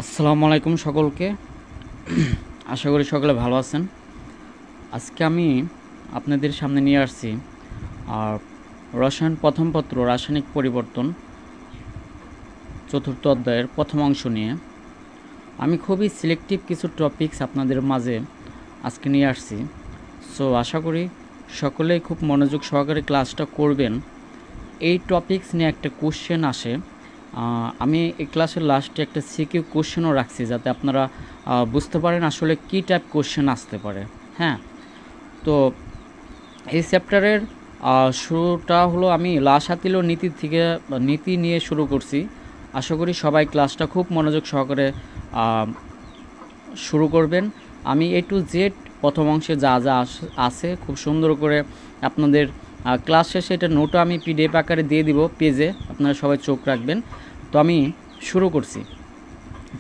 আসসালামু আলাইকুম সকলকে। আশা করি সকলে ভালো আছেন। আজকে আমি আপনাদের সামনে নিয়ে আসছি আর রসায়ন প্রথম পত্র রাসায়নিক পরিবর্তন চতুর্থ অধ্যায়ের প্রথম অংশ নিয়ে আমি খুবই সিলেক্টিভ কিছু টপিকস আপনাদের মাঝে আজকে নিয়ে আসছি। সো আশা করি সকলেই খুব মনোযোগ সহকারে ক্লাসটা করবেন। এই টপিকস নিয়ে একটা কোশ্চেন আসে, আমি এই ক্লাসের লাস্টে একটা সিকিউ কোশ্চেনও রাখছি যাতে আপনারা বুঝতে পারেন আসলে কী টাইপ কোশ্চেন আসতে পারে। হ্যাঁ, তো এই চ্যাপ্টারের শুরুটা হলো আমি লাসাতিল নীতি থেকে নীতি নিয়ে শুরু করছি। আশা করি সবাই ক্লাসটা খুব মনোযোগ সহকারে শুরু করবেন। আমি এ টু জেড প্রথম অংশে যা যা আছে খুব সুন্দর করে আপনাদের ক্লাস শেষে এটা নোটও আমি পিডিএফ আকারে দিয়ে দিব পেজে, আপনারা সবাই চোখ রাখবেন। তো আমি শুরু করছি।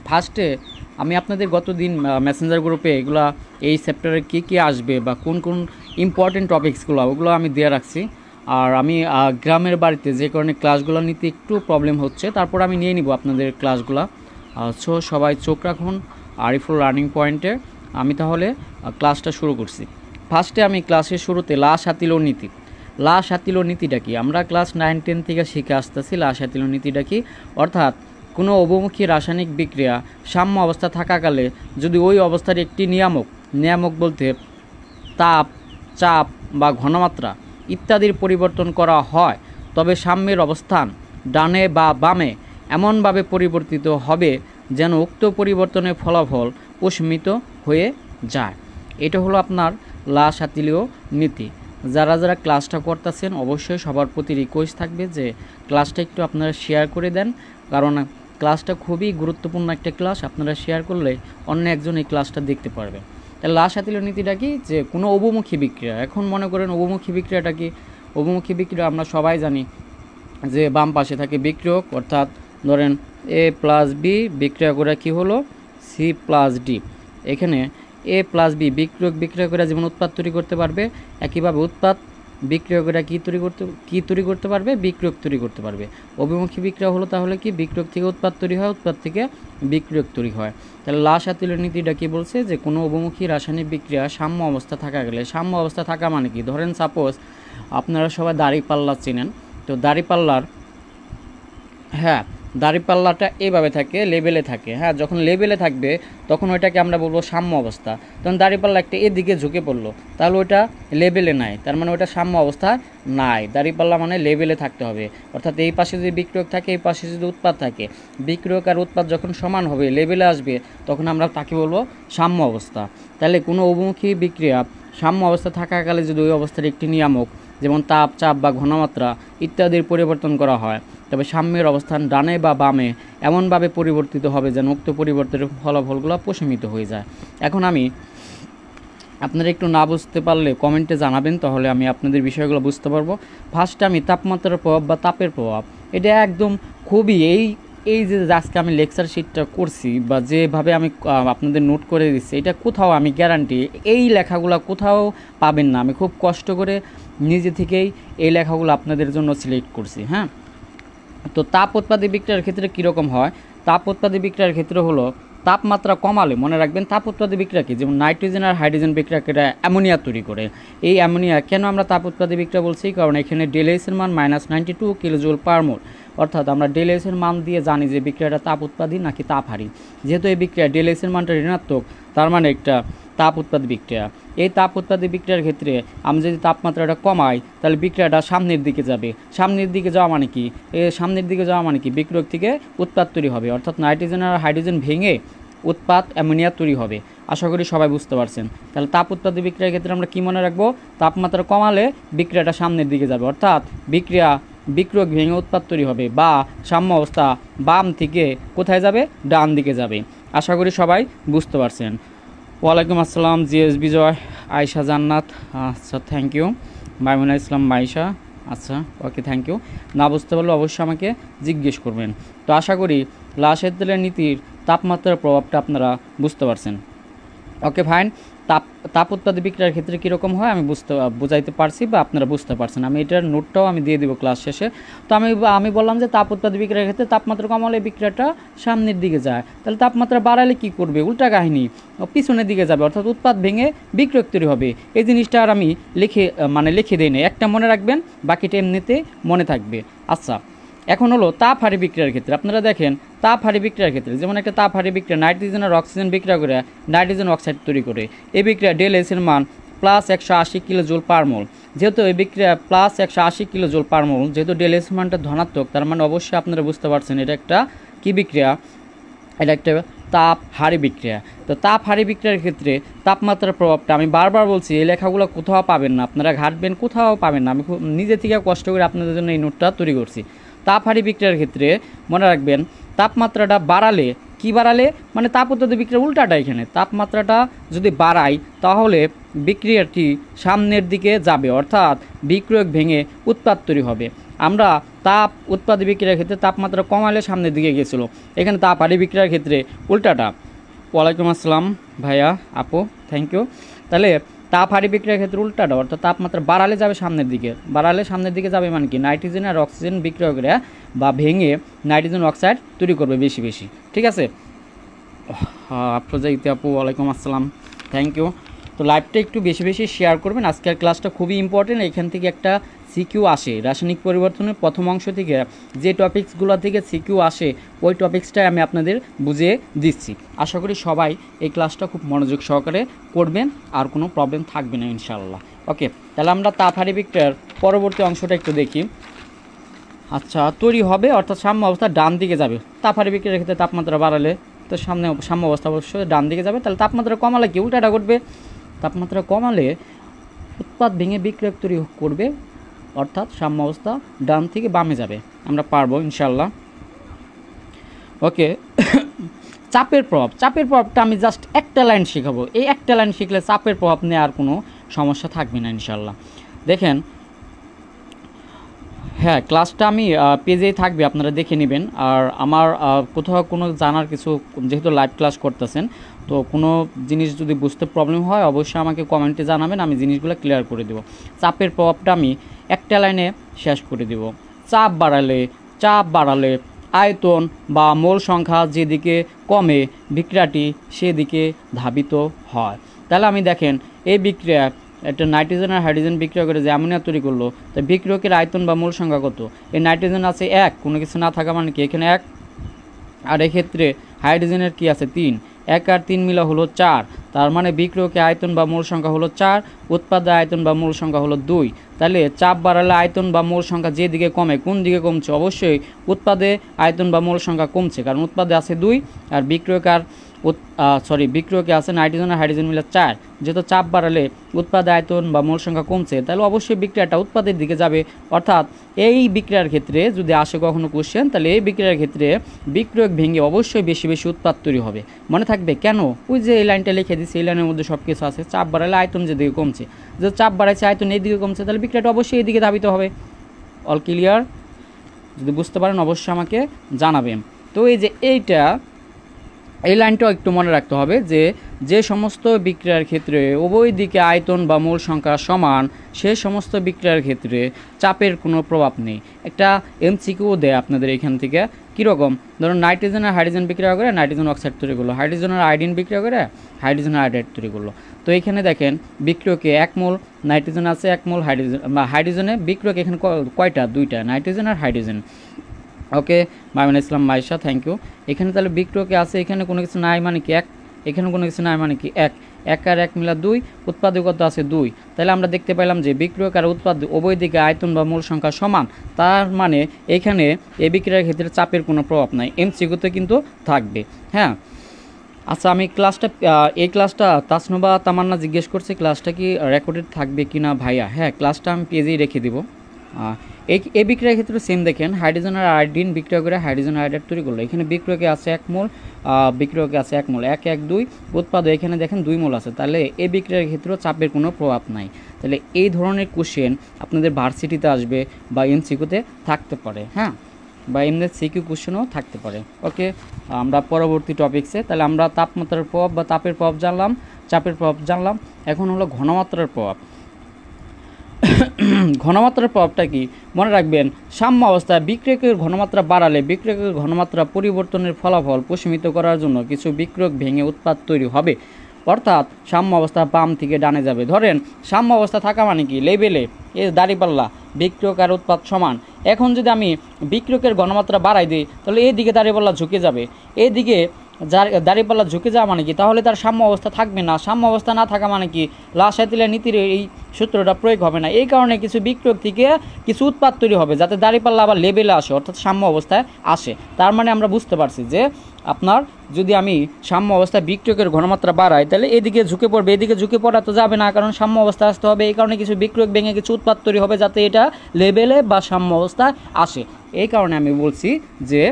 ফার্স্টে আমি আপনাদের গতদিন মেসেঞ্জার গ্রুপে এগুলা এই চ্যাপ্টারে কী আসবে বা কোন কোন ইম্পর্টেন্ট টপিকসগুলো ওগুলো আমি দিয়ে রাখছি। আর আমি গ্রামের বাড়িতে যে কারণে ক্লাসগুলো নিতে একটু প্রবলেম হচ্ছে, তারপর আমি নিয়ে নিব আপনাদের ক্লাসগুলো। সো সবাই চোখ রাখুন আরিফুল লার্নিং পয়েন্টে। আমি তাহলে ক্লাসটা শুরু করছি। ফার্স্টে আমি ক্লাসের শুরুতে লাসাতিল নীতিটা কি আমরা ক্লাস 9-10 থেকে শিখে আসতেছি। লাসাতিল নীতিটা কি, অর্থাৎ কোনো অবমুখী রাসায়নিক বিক্রিয়া সাম্য অবস্থা থাকাকালে যদি ওই অবস্থার একটি নিয়ামক বলতে তাপ, চাপ বা ঘনমাত্রা ইত্যাদির পরিবর্তন করা হয়, তবে সাম্যের অবস্থান ডানে বা বামে এমনভাবে পরিবর্তিত হবে যেন উক্ত পরিবর্তনের ফলাফল প্রশমিত হয়ে যায়। এটা হলো আপনার লাসাতিলীয় নীতি। যারা যারা ক্লাসটা করতেছেন অবশ্যই সবার প্রতি রিকোয়েস্ট থাকবে যে ক্লাসটা একটু আপনারা শেয়ার করে দেন, কারণ ক্লাসটা খুবই গুরুত্বপূর্ণ একটা ক্লাস। আপনারা শেয়ার করলে অন্য একজন এই ক্লাসটা দেখতে পারবে। তাহলে লাসাতিলীয় নীতিটা কি, যে কোনো অবমুখী বিক্রিয়া, এখন মনে করেন অবমুখী বিক্রিয়াটা কি, অবমুখী বিক্রিয়া আমরা সবাই জানি যে বাম পাশে থাকে বিক্রিয়ক, অর্থাৎ ধরেন এ প্লাস বি বিক্রিয়া করে কি হলো সি প্লাস ডি। এখানে এ প্লাস বি বিক্রিয়া করে যেমন উৎপাদ তৈরি করতে পারবে, একইভাবে উৎপাদ বিক্রিয়করা কি তৈরি করতে পারবে, বিক্রিয়ক তৈরি করতে পারবে। অভিমুখী বিক্রিয়া হলো তাহলে কি, বিক্রিয়ক থেকে উৎপাদ তৈরি হয়, উৎপাদ থেকে বিক্রিয়ক তৈরি হয়। তাহলে লাসাতিল নীতিটা কি বলছে, যে কোনো অভিমুখী রাসায়নিক বিক্রিয়া সাম্য অবস্থা থাকা গেলে, সাম্য অবস্থা থাকা মানে কি, ধরেন সাপোজ আপনারা সবাই দাঁড়িপাল্লা চেনেন, তো দাঁড়িপাল্লাটা এইভাবে থাকে, লেবেলে থাকে। হ্যাঁ, যখন লেবেলে থাকবে তখন ওইটাকে আমরা বলবো সাম্য অবস্থা। তখন দাঁড়িপাল্লা একটা এদিকে ঝুঁকে পড়লো, তাহলে ওইটা লেবেলে নাই, তার মানে ওইটা সাম্য অবস্থা নাই। দাঁড়িপাল্লা মানে লেবেলে থাকতে হবে, অর্থাৎ এই পাশে যদি বিক্রিয়ক থাকে, এই পাশে যদি উৎপাদ থাকে, বিক্রিয়ক আর উৎপাদ যখন সমান হবে, লেবেলে আসবে, তখন আমরা তাকে বলবো সাম্য অবস্থা। তাহলে কোনো অভিমুখী বিক্রিয়া সাম্য অবস্থা থাকাকালে যদি ওই অবস্থার একটি নিয়ামক যেমন তাপ, চাপ বা ঘনমাত্রা ইত্যাদির পরিবর্তন করা হয়, তবে সাম্যের অবস্থান ডানে বা বামে এমনভাবে পরিবর্তিত হবে যেন উক্ত পরিবর্তনের ফলাফলগুলো প্রশমিত হয়ে যায়। এখন আমি আপনারা একটু না বুঝতে পারলে কমেন্টে জানাবেন, তাহলে আমি আপনাদের বিষয়গুলো বুঝতে পারবো। ফার্স্টে আমি তাপমাত্রার প্রভাব বা তাপের প্রভাব, এটা একদম খুবই এই যে আজকে আমি লেকচার শিটটা করছি বা যেভাবে আমি আপনাদের নোট করে দিচ্ছি, এটা কোথাও আমি গ্যারান্টি এই লেখাগুলো কোথাও পাবেন না। আমি খুব কষ্ট করে নিজে থেকেই এই লেখাগুলো আপনাদের জন্য সিলেক্ট করছি। হ্যাঁ, তো তাপ উৎপাদী বিক্রিয়ার ক্ষেত্রে কীরকম হয়, তাপ উৎপাদী বিক্রিয়ার ক্ষেত্রে হলো তাপমাত্রা কমালে, মনে রাখবেন তাপ উৎপাদী বিক্রিয়া কি, যেমন নাইট্রোজেন আর হাইড্রোজেন বিক্রিয়াকে অ্যামোনিয়া তৈরি করে। এই অ্যামোনিয়া কেন আমরা তাপ উৎপাদী বিক্রিয়া বলছি, কারণ এখানে ΔH এর মান -92 কিলোজুল পার মোল, অর্থাৎ আমরা ΔH এর মান দিয়ে জানি যে বিক্রিয়াটা তাপ উৎপাদী নাকি তাপহারী। যেহেতু এই বিক্রিয়া ΔH এর মানটা ঋণাত্মক, তার মানে একটা তাপ উৎপাদী বিক্রিয়া। এই তাপ উৎপাদী বিক্রিয়ার ক্ষেত্রে আমি যদি তাপমাত্রাটা কমাই, তাহলে বিক্রিয়াটা সামনের দিকে যাবে। সামনের দিকে যাওয়া মানে কি, বিক্রিয়ক থেকে উৎপাদ তৈরি হবে, অর্থাৎ নাইট্রোজেন আর হাইড্রোজেন ভেঙে উৎপাদ অ্যামোনিয়া তৈরি হবে। আশা করি সবাই বুঝতে পারছেন। তাহলে তাপ উৎপাদী বিক্রিয়ার ক্ষেত্রে আমরা কি মনে রাখবো, তাপমাত্রা কমালে বিক্রিয়াটা সামনের দিকে যাবে, অর্থাৎ বিক্রিয়ক ভেঙে উৎপাদ তৈরি হবে, বা সাম্য অবস্থা বাম থেকে কোথায় যাবে, ডান দিকে যাবে। আশা করি সবাই বুঝতে পারছেন। ওয়ালাইকুম আসসালাম, জিএস বিজয়, আয়েশা জান্নাত, আচ্ছা থ্যাংক ইউ। মাইমুনা ইসলাম মাইশা, আচ্ছা ওকে থ্যাংক ইউ। না বুঝতে পারলে অবশ্যই আমাকে জিজ্ঞেস করবেন। তো আশা করি লাসাতিল নীতির তাপমাত্রার প্রভাবটা আপনারা বুঝতে পারছেন। Okay fine. তাপ তাপ উৎপাদী বিক্রিয়ার ক্ষেত্রে কীরকম হয় আমি বুঝাইতে পারছি বা আপনারা বুঝতে পারছেন। আমি এটার নোটটাও আমি দিয়ে দিব ক্লাস শেষে। তো আমি বললাম যে তাপ উৎপাদী বিক্রিয়ার ক্ষেত্রে তাপমাত্রা কমালে বিক্রিয়াটা সামনের দিকে যায়, তাহলে তাপমাত্রা বাড়ালে কি করবে, উল্টা কাহিনী, পিছনের দিকে যাবে, অর্থাৎ উৎপাদ ভেঙে বিক্রিয়ক তৈরি হবে। এই জিনিসটা আর আমি লিখে দিই না, একটা মনে রাখবেন, বাকিটা এমনিতে মনে থাকবে। আচ্ছা, এখন হলো তাপ হারি বিক্রিয়ার ক্ষেত্রে আপনারা দেখেন, তাপ হারি বিক্রিয়ার ক্ষেত্রে যেমন একটা তাপ হারি বিক্রিয়া নাইট্রোজেন আর অক্সিজেন বিক্রিয়া করে নাইট্রোজেন অক্সাইড তৈরি করে। এই বিক্রিয়া ডেল এস এর মান +180 কিলোজুল পার মোল। যেহেতু এই বিক্রিয়া +180 কিলোজুল পার মোল, যেহেতু ডেল এস মানটা ধনাত্মক, তার মানে অবশ্যই আপনারা বুঝতে পারছেন এটা একটা কি বিক্রিয়া, এটা একটা তাপ হারি বিক্রিয়া। তো তাপ হারি বিক্রিয়ার ক্ষেত্রে তাপমাত্রার প্রভাবটা আমি বারবার বলছি, এই লেখাগুলো কোথাও পাবেন না, আপনারা ঘাটবেন, কোথাও পাবেন না। আমি নিজে থেকে কষ্ট করে আপনাদের জন্য এই নোটটা তৈরি করছি। তাপ হারি বিক্রিয়ার ক্ষেত্রে মনে রাখবেন, তাপমাত্রাটা বাড়ালে, কি বাড়ালে মানে তাপ উৎপাদী বিক্রিয়ার উল্টাটা, এখানে তাপমাত্রাটা যদি বাড়াই তাহলে বিক্রিয়াটি সামনের দিকে যাবে, অর্থাৎ বিক্রিয়ক ভেঙে উৎপাদ তৈরি হবে। আমরা তাপ উৎপাদী বিক্রিয়ার ক্ষেত্রে তাপমাত্রা কমালে সামনের দিকে গেছিলো, এখানে তাপ হারি বিক্রিয়ার ক্ষেত্রে উল্টাটা। ওয়ালাইকুম আসসালাম ভাইয়া আপু, থ্যাংক ইউ। তাহলে তাপ হারি বিক্রিয়ার ক্ষেত্রে উল্টাটা, অর্থাৎ তাপমাত্রা বাড়ালে যাবে সামনের দিকে, বাড়ালে সামনের দিকে যাবে মানে কি, নাইট্রোজেন আর অক্সিজেন বিক্রিয়া করে বা ভেঙে নাইট্রোজেন অক্সাইড তৈরি করবে বেশি বেশি, ঠিক আছে। আফরোজা ইতি আপু ওয়ালাইকুম আসসালাম, থ্যাংক ইউ। তো লাইভটা একটু বেশি বেশি শেয়ার করবেন, আজকের ক্লাসটা খুবই ইম্পর্টেন্ট। এখান থেকে একটা সিকিউ আসে, রাসায়নিক পরিবর্তনের প্রথম অংশ থেকে যে টপিক্সগুলো থেকে সিকিউ আসে ওই টপিক্সটাই আমি আপনাদের বুঝিয়ে দিচ্ছি। আশা করি সবাই এই ক্লাসটা খুব মনোযোগ সহকারে করবেন, আর কোনো প্রবলেম থাকবে না ইনশাআল্লাহ। ওকে, তাহলে আমরা তাপ হারি বিক্রিয়ার পরবর্তী অংশটা একটু দেখি। আচ্ছা, তৈরি হবে অর্থাৎ সাম্য অবস্থা ডান দিকে যাবে। তাপ হারি বিক্রিয়ার ক্ষেত্রে তাপমাত্রা বাড়ালে তো সাম্য অবস্থা অবশ্যই ডান দিকে যাবে, তাহলে তাপমাত্রা কমালে কি উল্টাটা ঘটবে, তাপমাত্রা কমালে উৎপাদ ভেঙে বিক্রিয়ক তৈরি করবে, অর্থাৎ সাম্য অবস্থা ডান থেকে বামে যাবে। আমরা পারবো ইনশাল্লাহ। ওকে, চাপের প্রভাবটা আমি জাস্ট একটা লাইন শেখাবো, এই একটা লাইন শিখলে চাপের প্রভাব নিয়ে আর কোনো সমস্যা থাকবে না ইনশাল্লাহ। দেখেন, হ্যাঁ ক্লাসটা আমি পেজেই থাকবে, আপনারা দেখে নেবেন। আর আমার কোথাও কোনো জানার কিছু, যেহেতু লাইভ ক্লাস করতেছেন, তো কোনো জিনিস যদি বুঝতে প্রবলেম হয় অবশ্যই আমাকে কমেন্টে জানাবেন, আমি জিনিসগুলো ক্লিয়ার করে দেব। চাপের প্রভাবটা আমি একটা লাইনে শেষ করে দেব। চাপ বাড়ালে আয়তন বা মোল সংখ্যা যেদিকে কমে বিক্রিয়াটি সেদিকে ধাবিত হয়। তাহলে আমি দেখেন, এই বিক্রিয়া একটা নাইট্রোজেন আর হাইড্রোজেন বিক্রিয়া করে যে অ্যামোনিয়া তৈরি করলো, তো বিক্রিয়কের আয়তন বা মূল সংখ্যা কত, এই নাইট্রোজেন আছে 1, কোনো কিছু না থাকা মানে কি এখানে 1, আর এক্ষেত্রে হাইড্রোজেনের কি আছে 3, 1 আর 3 মিলা হলো 4, তার মানে বিক্রিয়কে আয়তন বা মূল সংখ্যা হলো 4, উৎপাদে আয়তন বা মূল সংখ্যা হলো 2। তাহলে চাপ বাড়ালে আয়তন বা মূল সংখ্যা যেদিকে কমে, কোন দিকে কমছে, অবশ্যই উৎপাদে আয়তন বা মূল সংখ্যা কমছে, কারণ উৎপাদে আছে 2 আর বিক্রিয়কে আছে নাইট্রোজেন আর হাইড্রোজেন মিলে 4। যেহেতু চাপ বাড়ালে উৎপাদে আয়তন বা মূল সংখ্যা কমছে, তাহলে অবশ্যই বিক্রিয়াটা উৎপাদের দিকে যাবে। অর্থাৎ এই বিক্রিয়ার ক্ষেত্রে যদি আসে কখনো কোশ্চেন, তাহলে এই বিক্রিয়ার ক্ষেত্রে বিক্রিয়ক ভেঙে অবশ্যই বেশি বেশি উৎপাদ তৈরি হবে। মনে থাকবে কেন, ওই যে এই লাইনটা লিখে দিচ্ছে, এই লাইনের মধ্যে সব কিছু আছে। চাপ বাড়ালে আয়তন যেদিকে কমছে, যে চাপ বাড়াইছে আয়তন এই দিকে কমছে, তাহলে বিক্রিয়াটা অবশ্যই এই দিকে ধাবিত হবে। All clear? যদি বুঝতে পারেন অবশ্যই আমাকে জানাবেন। তো এই যে এই লাইনটাও একটু মনে রাখতে হবে যে সমস্ত বিক্রিয়ার ক্ষেত্রে উভয় দিকে আয়তন বা মূল সংখ্যা সমান, সে সমস্ত বিক্রিয়ার ক্ষেত্রে চাপের কোনো প্রভাব নেই। একটা এমসিকিউ দেয় আপনাদের এখান থেকে, কীরকম, ধরুন নাইট্রোজেন আর হাইড্রোজেন বিক্রিয়া করে নাইট্রোজেন অক্সাইড তৈরি করলো, হাইড্রোজেন আর আয়োডিন বিক্রিয়া করে হাইড্রোজেন আয়োডাইড তৈরি করলো। তো এখানে দেখেন বিক্রিয়কে 1 মোল নাইট্রোজেন আছে, 1 মোল হাইড্রোজেনে বিক্রিয়ক এখানে কয়টা, 2টা, নাইট্রোজেন আর hydrogen. Okay, Maimun Islam Maisha, thank you. এখানে তাহলে বিক্রিয়কে আছে, এখানে কোনো কিছু নাই মানে কি 1, এখানে কোনো কিছু নাই মানে কি 1, 1 আর 1 মিলা 2, উৎপাদকত আছে 2। তাহলে আমরা দেখতে পেলাম যে বিক্রিয়ক আর উৎপাদ উভয় দিকে আয়তন বা মূল সংখ্যা সমান, তার মানে এখানে এই বিক্রিয়ার ক্ষেত্রে চাপের কোনো প্রভাব নাই, এমসিকিউতে কিন্তু থাকবে। হ্যাঁ, আচ্ছা, আমি এই ক্লাসটা তাসনুবা তামান্না জিজ্ঞেস করছি ক্লাসটা কি রেকর্ডেড থাকবে কি না ভাইয়া। হ্যাঁ, ক্লাসটা আমি পেজেই রেখে দেবো। এই বিক্রিয়ার ক্ষেত্রে সেম দেখেন, হাইড্রোজেন আর আয়োডিন বিক্রিয়া করে হাইড্রোজেন আয়োডাইড তৈরি করলো, এখানে বিক্রিয়কে আছে 1 মোল, বিক্রিয়কে আছে 1 মোল, 1 1 2, উৎপাদক এখানে দেখেন 2 মোল আছে, তাহলে এই বিক্রিয়ার ক্ষেত্রেও চাপের কোনো প্রভাব নাই। তাহলে এই ধরনের কোশ্চেন আপনাদের ভার্সিটিতে আসবে বা এমসিকিউতে থাকতে পারে, হ্যাঁ, বা এমনি সিকিউ কোশ্চেনও থাকতে পারে। ওকে, আমরা পরবর্তী টপিক্সে, তাহলে আমরা তাপমাত্রার প্রভাব বা তাপের প্রভাব জানলাম, চাপের প্রভাব জানলাম। এখন হলো ঘনমাত্রার প্রভাব। ঘনমাত্রার প্রভাবটা কি মনে রাখবেন, সাম্য অবস্থায় বিক্রিয়কের ঘনমাত্রা বাড়ালে বিক্রিয়কের ঘনমাত্রা পরিবর্তনের ফলাফল প্রশমিত করার জন্য কিছু বিক্রিয়ক ভেঙে উৎপাদ তৈরি হবে, অর্থাৎ সাম্য অবস্থা বাম থেকে ডানে যাবে। ধরেন সাম্য অবস্থা থাকা মানে কি, লেবেলে এ দাঁড়িপাল্লা বিক্রিয়ক আর উৎপাদ সমান। এখন যদি আমি বিক্রিয়কের ঘনমাত্রা বাড়াই দিই তাহলে এইদিকে দাঁড়িপাল্লা ঝুঁকে যাবে, এইদিকে দাঁড়িপাল্লা ঝুঁকে যাওয়া মানে কি, তাহলে তার সাম্য অবস্থা থাকবে না। সাম্য অবস্থা না থাকা মানে কি, লাসাতিলা নীতির এই সূত্রটা প্রয়োগ হবে না। এই কারণে কিছু বিক্রিয়ক থেকে কিছু উৎপাদ তৈরি হবে যাতে দাঁড়িপাল্লা আবার লেবেলে আসে, অর্থাৎ সাম্য অবস্থায় আসে। তার মানে আমরা বুঝতে পারছি যে আপনার যদি আমি সাম্য অবস্থায় বিক্রিয়কের ঘনমাত্রা বাড়াই তাহলে এদিকে ঝুঁকে পড়বে, এদিকে ঝুঁকে পড়া তো যাবে না, কারণ সাম্য অবস্থায় আসতে হবে। এই কারণে কিছু বিক্রিয়ক ভেঙে কিছু উৎপাদ তৈরি হবে যাতে এটা লেবেলে বা সাম্য অবস্থায় আসে। এই কারণে আমি বলছি যে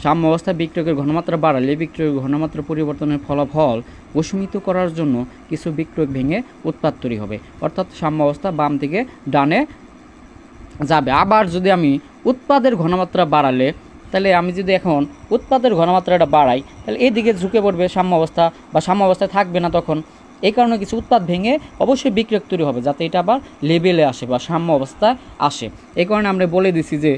সাম্য অবস্থায় বিক্রিয়কের ঘনমাত্রা বাড়ালে বিক্রিয়কের ঘনমাত্রা পরিবর্তনের ফলাফল প্রশমিত করার জন্য কিছু বিক্রিয়ক ভেঙে উৎপাদ তৈরি হবে, অর্থাৎ সাম্য অবস্থা বাম থেকে ডানে যাবে। আবার যদি আমি উৎপাদের ঘনমাত্রা বাড়ালে, তাহলে আমি যদি এখন উৎপাদের ঘনমাত্রাটা বাড়াই তাহলে এদিকে ঝুঁকে পড়বে সাম্য অবস্থা বা সাম্য অবস্থায় থাকবে না তখন। এই কারণে কিছু উৎপাদ ভেঙে অবশ্যই বিক্রিয়ক তৈরি হবে যাতে এটা আবার লেবেলে আসে বা সাম্য অবস্থায় আসে। এই কারণে আমরা বলে দিছি যে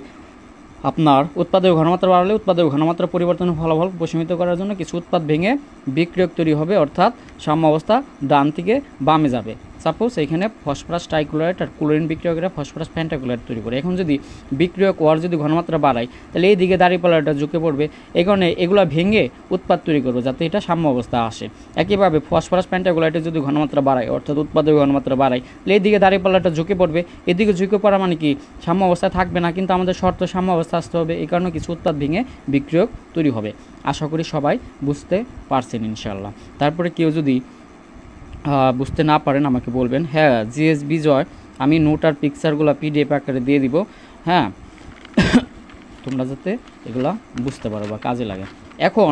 আপনার উৎপাদের ঘনমাত্রা বাড়ালে উৎপাদের ঘনমাত্রা পরিবর্তনের ফলাফল প্রশমিত করার জন্য কিছু উৎপাদ ভেঙে বিক্রিয়ক তৈরি হবে, অর্থাৎ সাম্য অবস্থা ডান থেকে বামে যাবে। সাপোজ এখানে ফসফরাস ট্রাইক্লোরাইড আর ক্লোরিন বিক্রিয়করা ফসফরাস পেন্টাক্লোরাইড তৈরি করে। এখন যদি বিক্রিয়ক ওয়ার যদি ঘনমাত্রা বাড়ায় তাহলে এই দিকে দাঁড়িপাল্লাটা ঝুঁকে পড়বে, এই কারণে এগুলো ভেঙে উৎপাদ তৈরি করবে যাতে এটা সাম্য অবস্থা আসে। একইভাবে ফসফরাস পেন্টাক্লোরাইডের যদি ঘনমাত্রা বাড়ায় অর্থাৎ উৎপাদের ঘনমাত্রা বাড়ায় তাহলে এই দিকে দাঁড়িপাল্লাটা ঝুঁকে পড়বে, এদিকে ঝুঁকে পড়া মানে কি সাম্য অবস্থায় থাকবে না, কিন্তু আমাদের শর্ত সাম্য অবস্থা আসতে হবে। এই কারণে কিছু উৎপাদ ভেঙে বিক্রিয়ক তৈরি হবে। আশা করি সবাই বুঝতে পারছেন ইনশাল্লাহ। তারপরে কেউ যদি বুঝতে না পারেন আমাকে বলবেন। হ্যাঁ জিএস বিজয়, আমি নোট আর পিকচারগুলো পিডিএফ আকারে দিয়ে দিব, হ্যাঁ তোমরা যাতে এগুলা বুঝতে পারো বা কাজে লাগে। এখন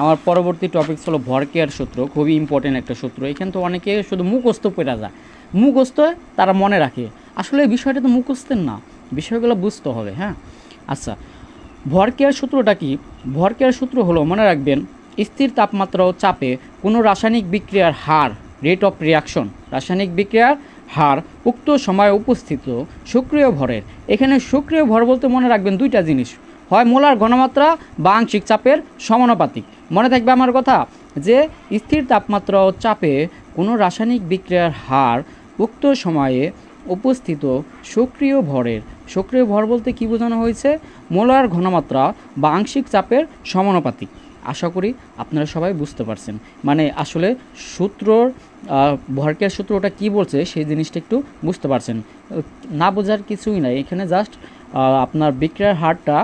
আমার পরবর্তী টপিকস হলো ভরকেয়ার সূত্র, খুবই ইম্পর্টেন্ট একটা সূত্র। এখানে তো অনেকে শুধু মুখস্থ পড়া যায়, মুখস্থ তারা মনে রাখে, আসলে এই বিষয়টা তো মুখস্থের না, বিষয়গুলো বুঝতে হবে। হ্যাঁ আচ্ছা, ভরকেয়ার সূত্রটা কি? ভরকেয়ার সূত্র হলো, মনে রাখবেন, স্থির তাপমাত্রা ও চাপে কোনো রাসায়নিক বিক্রিয়ার হার, রেট অফ রিয়াকশন, রাসায়নিক বিক্রিয়ার হার উক্ত সময়ে উপস্থিত সক্রিয় ভরের। এখানে সক্রিয় ভর বলতে মনে রাখবেন দুইটা জিনিস, হয় মোলার ঘনমাত্রা বা আংশিক চাপের সমানুপাতিক। মনে থাকবে আমার কথা, যে স্থির তাপমাত্রা ও চাপে কোনো রাসায়নিক বিক্রিয়ার হার উক্ত সময়ে উপস্থিত সক্রিয় ভরের। সক্রিয় ভর বলতে কি বোঝানো হয়েছে? মোলার ঘনমাত্রা বা আংশিক চাপের সমানুপাতিক। আশা করি আপনারা সবাই বুঝতে পারছেন। মানে আসলে সূত্রর ভরকের সূত্রটা কি বলছে সেই জিনিসটা একটু বুঝতে পারছেন। না বোঝার কিছুই নাই, এখানে জাস্ট আপনার বিক্রিয়ার হারটা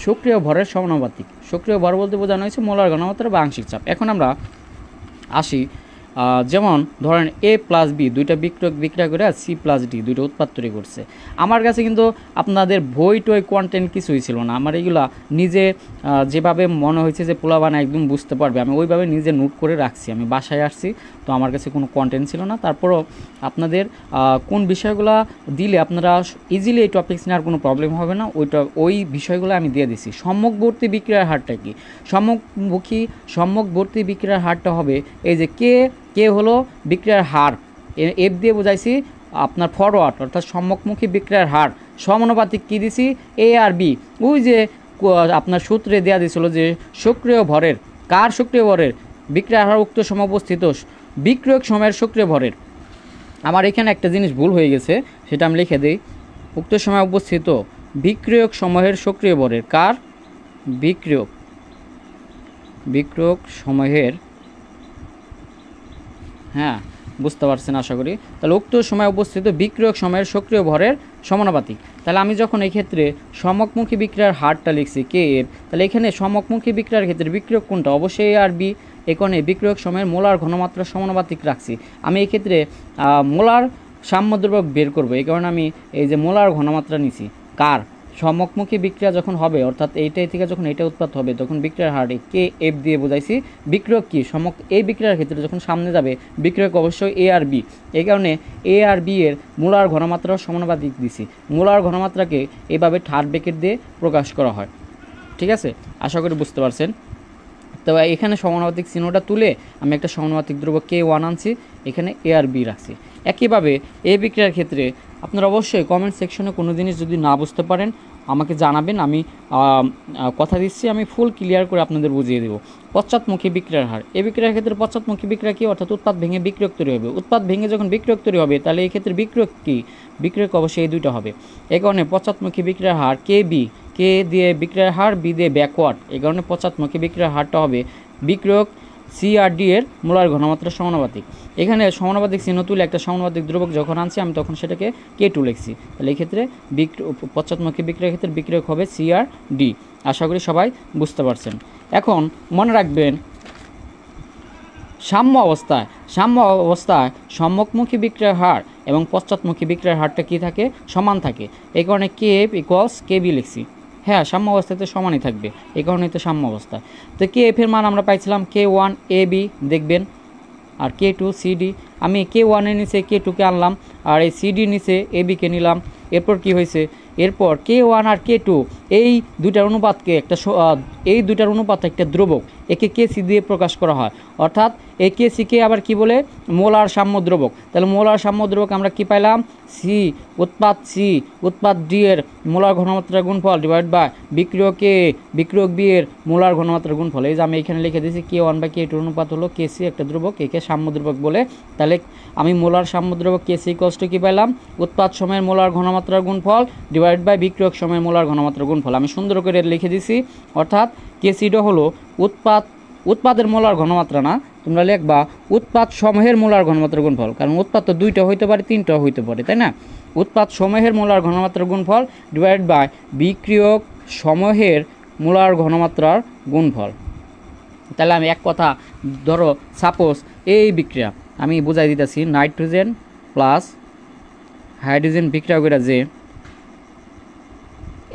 সক্রিয় ভরের সমানুপাতিক। সক্রিয় ভর বলতে বোঝানো হয়েছে মোলার ঘনমাত্রা বা আংশিক চাপ। এখন আমরা আসি, যেমন ধরেন এ প্লাস বি দুইটা বিক্রিয়া করে সি প্লাস ডি দুইটা উৎপাদ তৈরি করছে। আমার কাছে কিন্তু আপনাদের বই টই কন্টেন্ট কিছুই ছিল না, আমার এগুলা নিজে যেভাবে মনে হয়েছে যে পোলাবানা একদম বুঝতে পারবে আমি ওইভাবে নিজে নোট করে রাখছি। আমি বাসায় আসছি তো আমার কাছে কোনো কন্টেন্ট ছিল না, তারপরও আপনাদের কোন বিষয়গুলো দিলে আপনারা ইজিলি এই টপিক্স নেওয়ার কোনো প্রবলেম হবে না, ওই বিষয়গুলো আমি দিয়ে দিছি। সম্মুখবর্তী বিক্রিয়ার হারটা কি? সম্মুখবর্তী বিক্রিয়ার হারটা হবে এই যে কে হলো বিক্রিয়ার হার, এফ দিয়ে বোঝাইছি আপনার ফরওয়ার্ড, অর্থাৎ সম্মুখমুখী বিক্রিয়ার হার। সমানুপাতিক কি দিছি? এ আর বি। ওই যে আপনার সূত্রে দেওয়া দিয়েছিল যে সক্রিয় ভরের, কার সক্রিয় ভরের? বিক্রিয়ার হার উক্ত সময় উপস্থিত বিক্রিয়ক সময়ের সক্রিয় ভরের। আমার এখানে একটা জিনিস ভুল হয়ে গেছে, সেটা আমি লিখে দিই। উক্ত সময় উপস্থিত বিক্রিয়ক সময়ের সক্রিয় ভরের, কার? বিক্রিয়ক সময়ের, হ্যাঁ বুঝতে পারছেন আশা করি। তাহলে উক্ত সময় উপস্থিত বিক্রিয়ক সময়ের সক্রিয় ভরের সমানুপাতিক। তাহলে আমি যখন এই ক্ষেত্রে সম্মুখমুখী বিক্রিয়ার হারটা লিখছি কে এফ, তাহলে এখানে সম্মুখমুখী বিক্রিয়ার ক্ষেত্রে বিক্রিয়ক কোনটা? অবশ্যই এ আর বি। এখানে বিক্রিয়ক সময়ের মোলার ঘনমাত্রা সমানুপাতিক রাখছি। আমি এই ক্ষেত্রে মোলার সাম্যদ্রব্য বের করব, এই কারণে আমি এই যে মোলার ঘনমাত্রা নিছি। কার? সম্মুখমুখী বিক্রিয়া যখন হবে, অর্থাৎ এইটাই থেকে যখন এটা উৎপাদ হবে তখন বিক্রিয়ার হারে কে এফ দিয়ে বোঝাইছি। বিক্রিয়ক কি? এই বিক্রিয়ার ক্ষেত্রে যখন সামনে যাবে বিক্রিয়ক অবশ্যই এ আর বি। এই কারণে এ আর বি এর মোলার ঘনমাত্রার সমানুপাতিক দিছি। মোলার ঘনমাত্রাকে এভাবে থার্ড ব্র্যাকেট দিয়ে প্রকাশ করা হয়। ঠিক আছে, আশা করি বুঝতে পারছেন। তো এখানে সমানুপাতিক চিহ্নটা তুলে আমি একটা সমানুপাতিক দ্রব্য K1 আনছি, এখানে A আর B রাখছি। একইভাবে এই বিক্রিয়ার ক্ষেত্রে আপনারা অবশ্যই কমেন্ট সেকশনে কোনো জিনিস যদি না বুঝতে পারেন আমাকে জানাবেন, আমি কথা দিচ্ছি আমি ফুল ক্লিয়ার করে আপনাদের বুঝিয়ে দেব। পশ্চাৎমুখী বিক্রিয়ার হার, এই বিক্রিয়ার ক্ষেত্রে পশ্চাৎমুখী বিক্রিয়া কী, অর্থাৎ উৎপাদ ভেঙে বিক্রিয়ক তৈরি হবে। উৎপাদ ভেঙে যখন বিক্রিয়ক তৈরি হবে তাহলে এই ক্ষেত্রে বিক্রিয়ক কী, বিক্রিয়ক অবশ্যই এই দুইটা হবে। এই কারণে পশ্চাৎমুখী বিক্রিয়ার হার KB, K দিয়ে বিক্রিয়ার হার, B দিয়ে ব্যাকওয়ার্ড, এই কারণে পশ্চাৎমুখী বিক্রিয়ার হারটা হবে বিক্রিয়ক C আর D এর মোলার ঘনমাত্রা সমানুপাতিক। এখানে সমানুপাতিক চিহ্ন তুলে একটা সমানুপাতিক দ্রব্যক যখন আনছি আমি তখন সেটাকে K2 লিখছি। তাহলে এই ক্ষেত্রে পশ্চাৎমুখী বিক্রিয়ার ক্ষেত্রে বিক্রিয়ক হবে C আর D। আশা করি সবাই বুঝতে পারছেন। এখন মনে রাখবেন সাম্য অবস্থায় সম্মুখমুখী বিক্রিয়ার হার এবং পশ্চাৎমুখী বিক্রিয়ার হারটা কী থাকে, সমান থাকে। এই কারণে KF = KB লিখছি। হ্যাঁ, সাম্য অবস্থাতে সমানই থাকবে, এই কারণেই তো সাম্য অবস্থা। তো KF এর মান আমরা পাইছিলাম K1 AB দেখবেন, আর K2 CD। আমি K1 এর নিচে K2 কে আনলাম, আর এই CD নিচে AB কে নিলাম। এরপর কি হয়েছে, এরপর K1 আর K2 এই দুইটার অনুপাত একটা দ্রবক, একে KC দিয়ে প্রকাশ করা হয়। অর্থাৎ এই KCকে আবার কি বলে, মোলার সাম্য দ্রবক। তাহলে মোলার সাম্য দ্রবক আমরা কি পাইলাম, উৎপাদ D এর মোলার ঘনমাত্রার গুণফল ডিভাইড বাই বিক্রিয়ক B এর মোলার ঘনমাত্রার গুণফল। এই যে আমি এখানে লিখে দিয়েছি K1/K2 অনুপাত হলো KC একটা ধ্রুবক, একে সাম্য দ্রবক বলে। তাহলে আমি মোলার সাম্য দ্রবক KC = কি পাইলাম, উৎপাদ সময়ের মোলার ঘনমাত্রার গুণফল ডিভাইড বাই বিক্রিয়ক সময়ের মোলার ঘনমাত্রার গুণফল। আমি সুন্দর করে লিখে দিছি। অর্থাৎ KCটা হলো উৎপাদের মোলার ঘনমাত্রা না, তোমরা লিখবা উৎপাদ সমূহের মোলার ঘনমাত্রার গুণফল, কারণ উৎপাদ তো দুইটা হইতে পারে, তিনটাও হইতে পারে, তাই না। উৎপাদ সমূহের মোলার ঘনমাত্রার গুণফল ডিভাইড বাই বিক্রিয়ক সমূহের মোলার ঘনমাত্রার গুণফল। তাহলে আমি এক কথা, ধরো সাপোজ এই বিক্রিয়া আমি বুঝাই দিতেছি, নাইট্রোজেন প্লাস হাইড্রোজেন বিক্রিয়া করে যে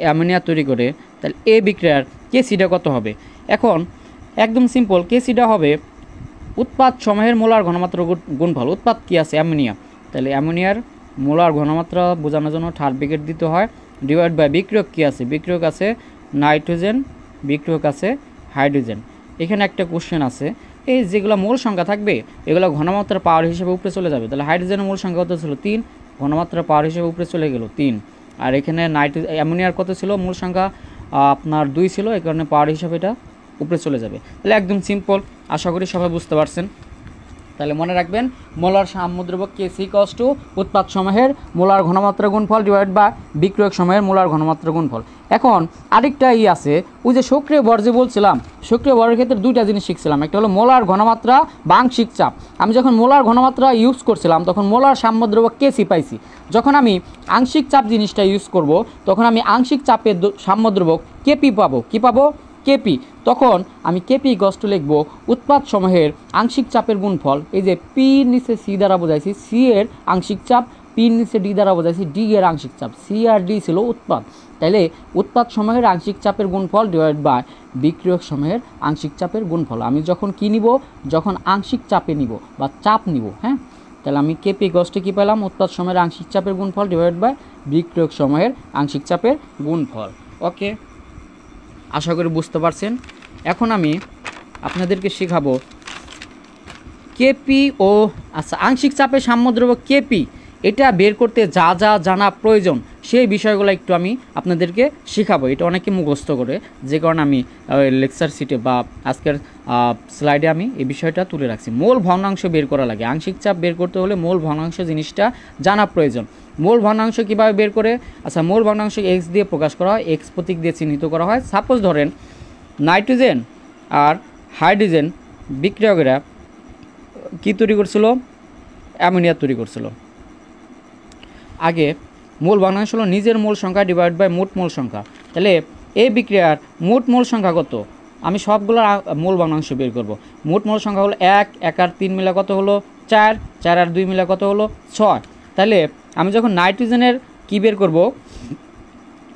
অ্যামোনিয়া তৈরি করে, তাহলে এই বিক্রিয়ার KCটা কত হবে। এখন একদম সিম্পল, KCটা হবে উৎপাদ সমূহের মোলার ঘনমাত্রা গুণফল। উৎপাদ কি আছে, অ্যামোনিয়া, তাহলে অ্যামোনিয়ার মোলার ঘনমাত্রা বোঝানোর জন্য থার্ড ব্র্যাকেট দিতে হয়, ডিভাইড বাই বিক্রিয়ক কি আছে, বিক্রিয়ক আছে নাইট্রোজেন, বিক্রিয়ক আছে হাইড্রোজেন। এখানে একটা কোশ্চেন আছে, এই যেগুলো মূল সংখ্যা থাকবে এগুলো ঘনমাত্রার পাওয়ার হিসেবে উপরে চলে যাবে। তাহলে হাইড্রোজেনের মূল সংখ্যা কত ছিল, 3, ঘনমাত্রার পাওয়ার হিসেবে উপরে চলে গেল 3। আর এখানে অ্যামোনিয়ার কত ছিল, মূল সংখ্যা আপনার 2 ছিল, এই কারণে পাওয়ার হিসাবে এটা উপরে চলে যাবে। তাহলে একদম সিম্পল, আশা করি সবাই বুঝতে পারছেন। তাহলে মনে রাখবেন মোলার সাম্য দ্রব্যক KC = উৎপাদ সমূহের মোলার ঘনমাত্রা গুণফল ডিভাইড বা বিক্রিয়ক সমূহের মোলার ঘনমাত্রা গুণফল। এখন আরেকটা আছে, ওই যে সক্রিয় ভর যে বলছিলাম, সক্রিয় ভরের ক্ষেত্রে দুইটা জিনিস শিখছিলাম, একটা হলো মোলার ঘনমাত্রা বা আংশিক চাপ। আমি যখন মোলার ঘনমাত্রা ইউজ করছিলাম তখন মোলার সাম্য দ্রব্যক KC পাইছি। যখন আমি আংশিক চাপ জিনিসটা ইউজ করব তখন আমি আংশিক চাপের সাম্য দ্রব্যক KP পাবো। কি পাবো, KP। তখন আমি KP = লিখব উৎপাদ সমূহের আংশিক চাপের গুণফল। এই যে P নিচে C দ্বারা বোঝাইছি C এর আংশিক চাপ, P নিচে D দ্বারা বোঝাইছি D এর আংশিক চাপ। C আর D ছিল উৎপাদ, তাইলে উৎপাদ সমূহের আংশিক চাপের গুণফল ডিভাইড বাই বিক্রিয়ক সমূহের আংশিক চাপের গুণফল। আমি যখন কি নিব, যখন আংশিক চাপে নিব বা চাপ নিব, হ্যাঁ, তাহলে আমি KP = কি পেলাম, উৎপাদ সময়ের আংশিক চাপের গুণফল ডিভাইড বাই বিক্রিয়ক সময়ের আংশিক চাপের গুণফল। ওকে, আশা করি বুঝতে পারছেন। এখন আমি আপনাদেরকে শেখাবো KP ও আংশিক চাপের সাম্য দ্রব্যক KP, এটা বের করতে যা যা জানা প্রয়োজন সেই বিষয়গুলো একটু আমি আপনাদেরকে শেখাবো। এটা অনেকে মুখস্থ করে, যে কারণে আমি লেকচার শিটে বা আজকের স্লাইডে আমি এই বিষয়টা তুলে রাখছি। মোল ভগ্নাংশ বের করা লাগে, আংশিক চাপ বের করতে হলে মোল ভগ্নাংশ জিনিসটা জানা প্রয়োজন। মোল ভগ্নাংশ কীভাবে বের করে, আচ্ছা, মোল ভগ্নাংশ X দিয়ে প্রকাশ করা হয়, X প্রতীক দিয়ে চিহ্নিত করা হয়। সাপোজ ধরেন নাইট্রোজেন আর হাইড্রোজেন বিক্রিয়কেরা কী তৈরি করছিল, অ্যামোনিয়া তৈরি করছিল। আগে মোল ভগ্নাংশ হলো নিজের মোল সংখ্যা ডিভাইড বাই মোট মোল সংখ্যা। তাহলে এই বিক্রিয়ার মোট মোল সংখ্যা কত, আমি সবগুলোর মোল ভগ্নাংশ বের করব। মোট মোল সংখ্যা হলো 1, 1 আর 3 মিলে কত হলো 4, 4 আর 2 মিলে কত হলো 6। তাহলে আমি যখন নাইট্রোজেনের কি বের করব,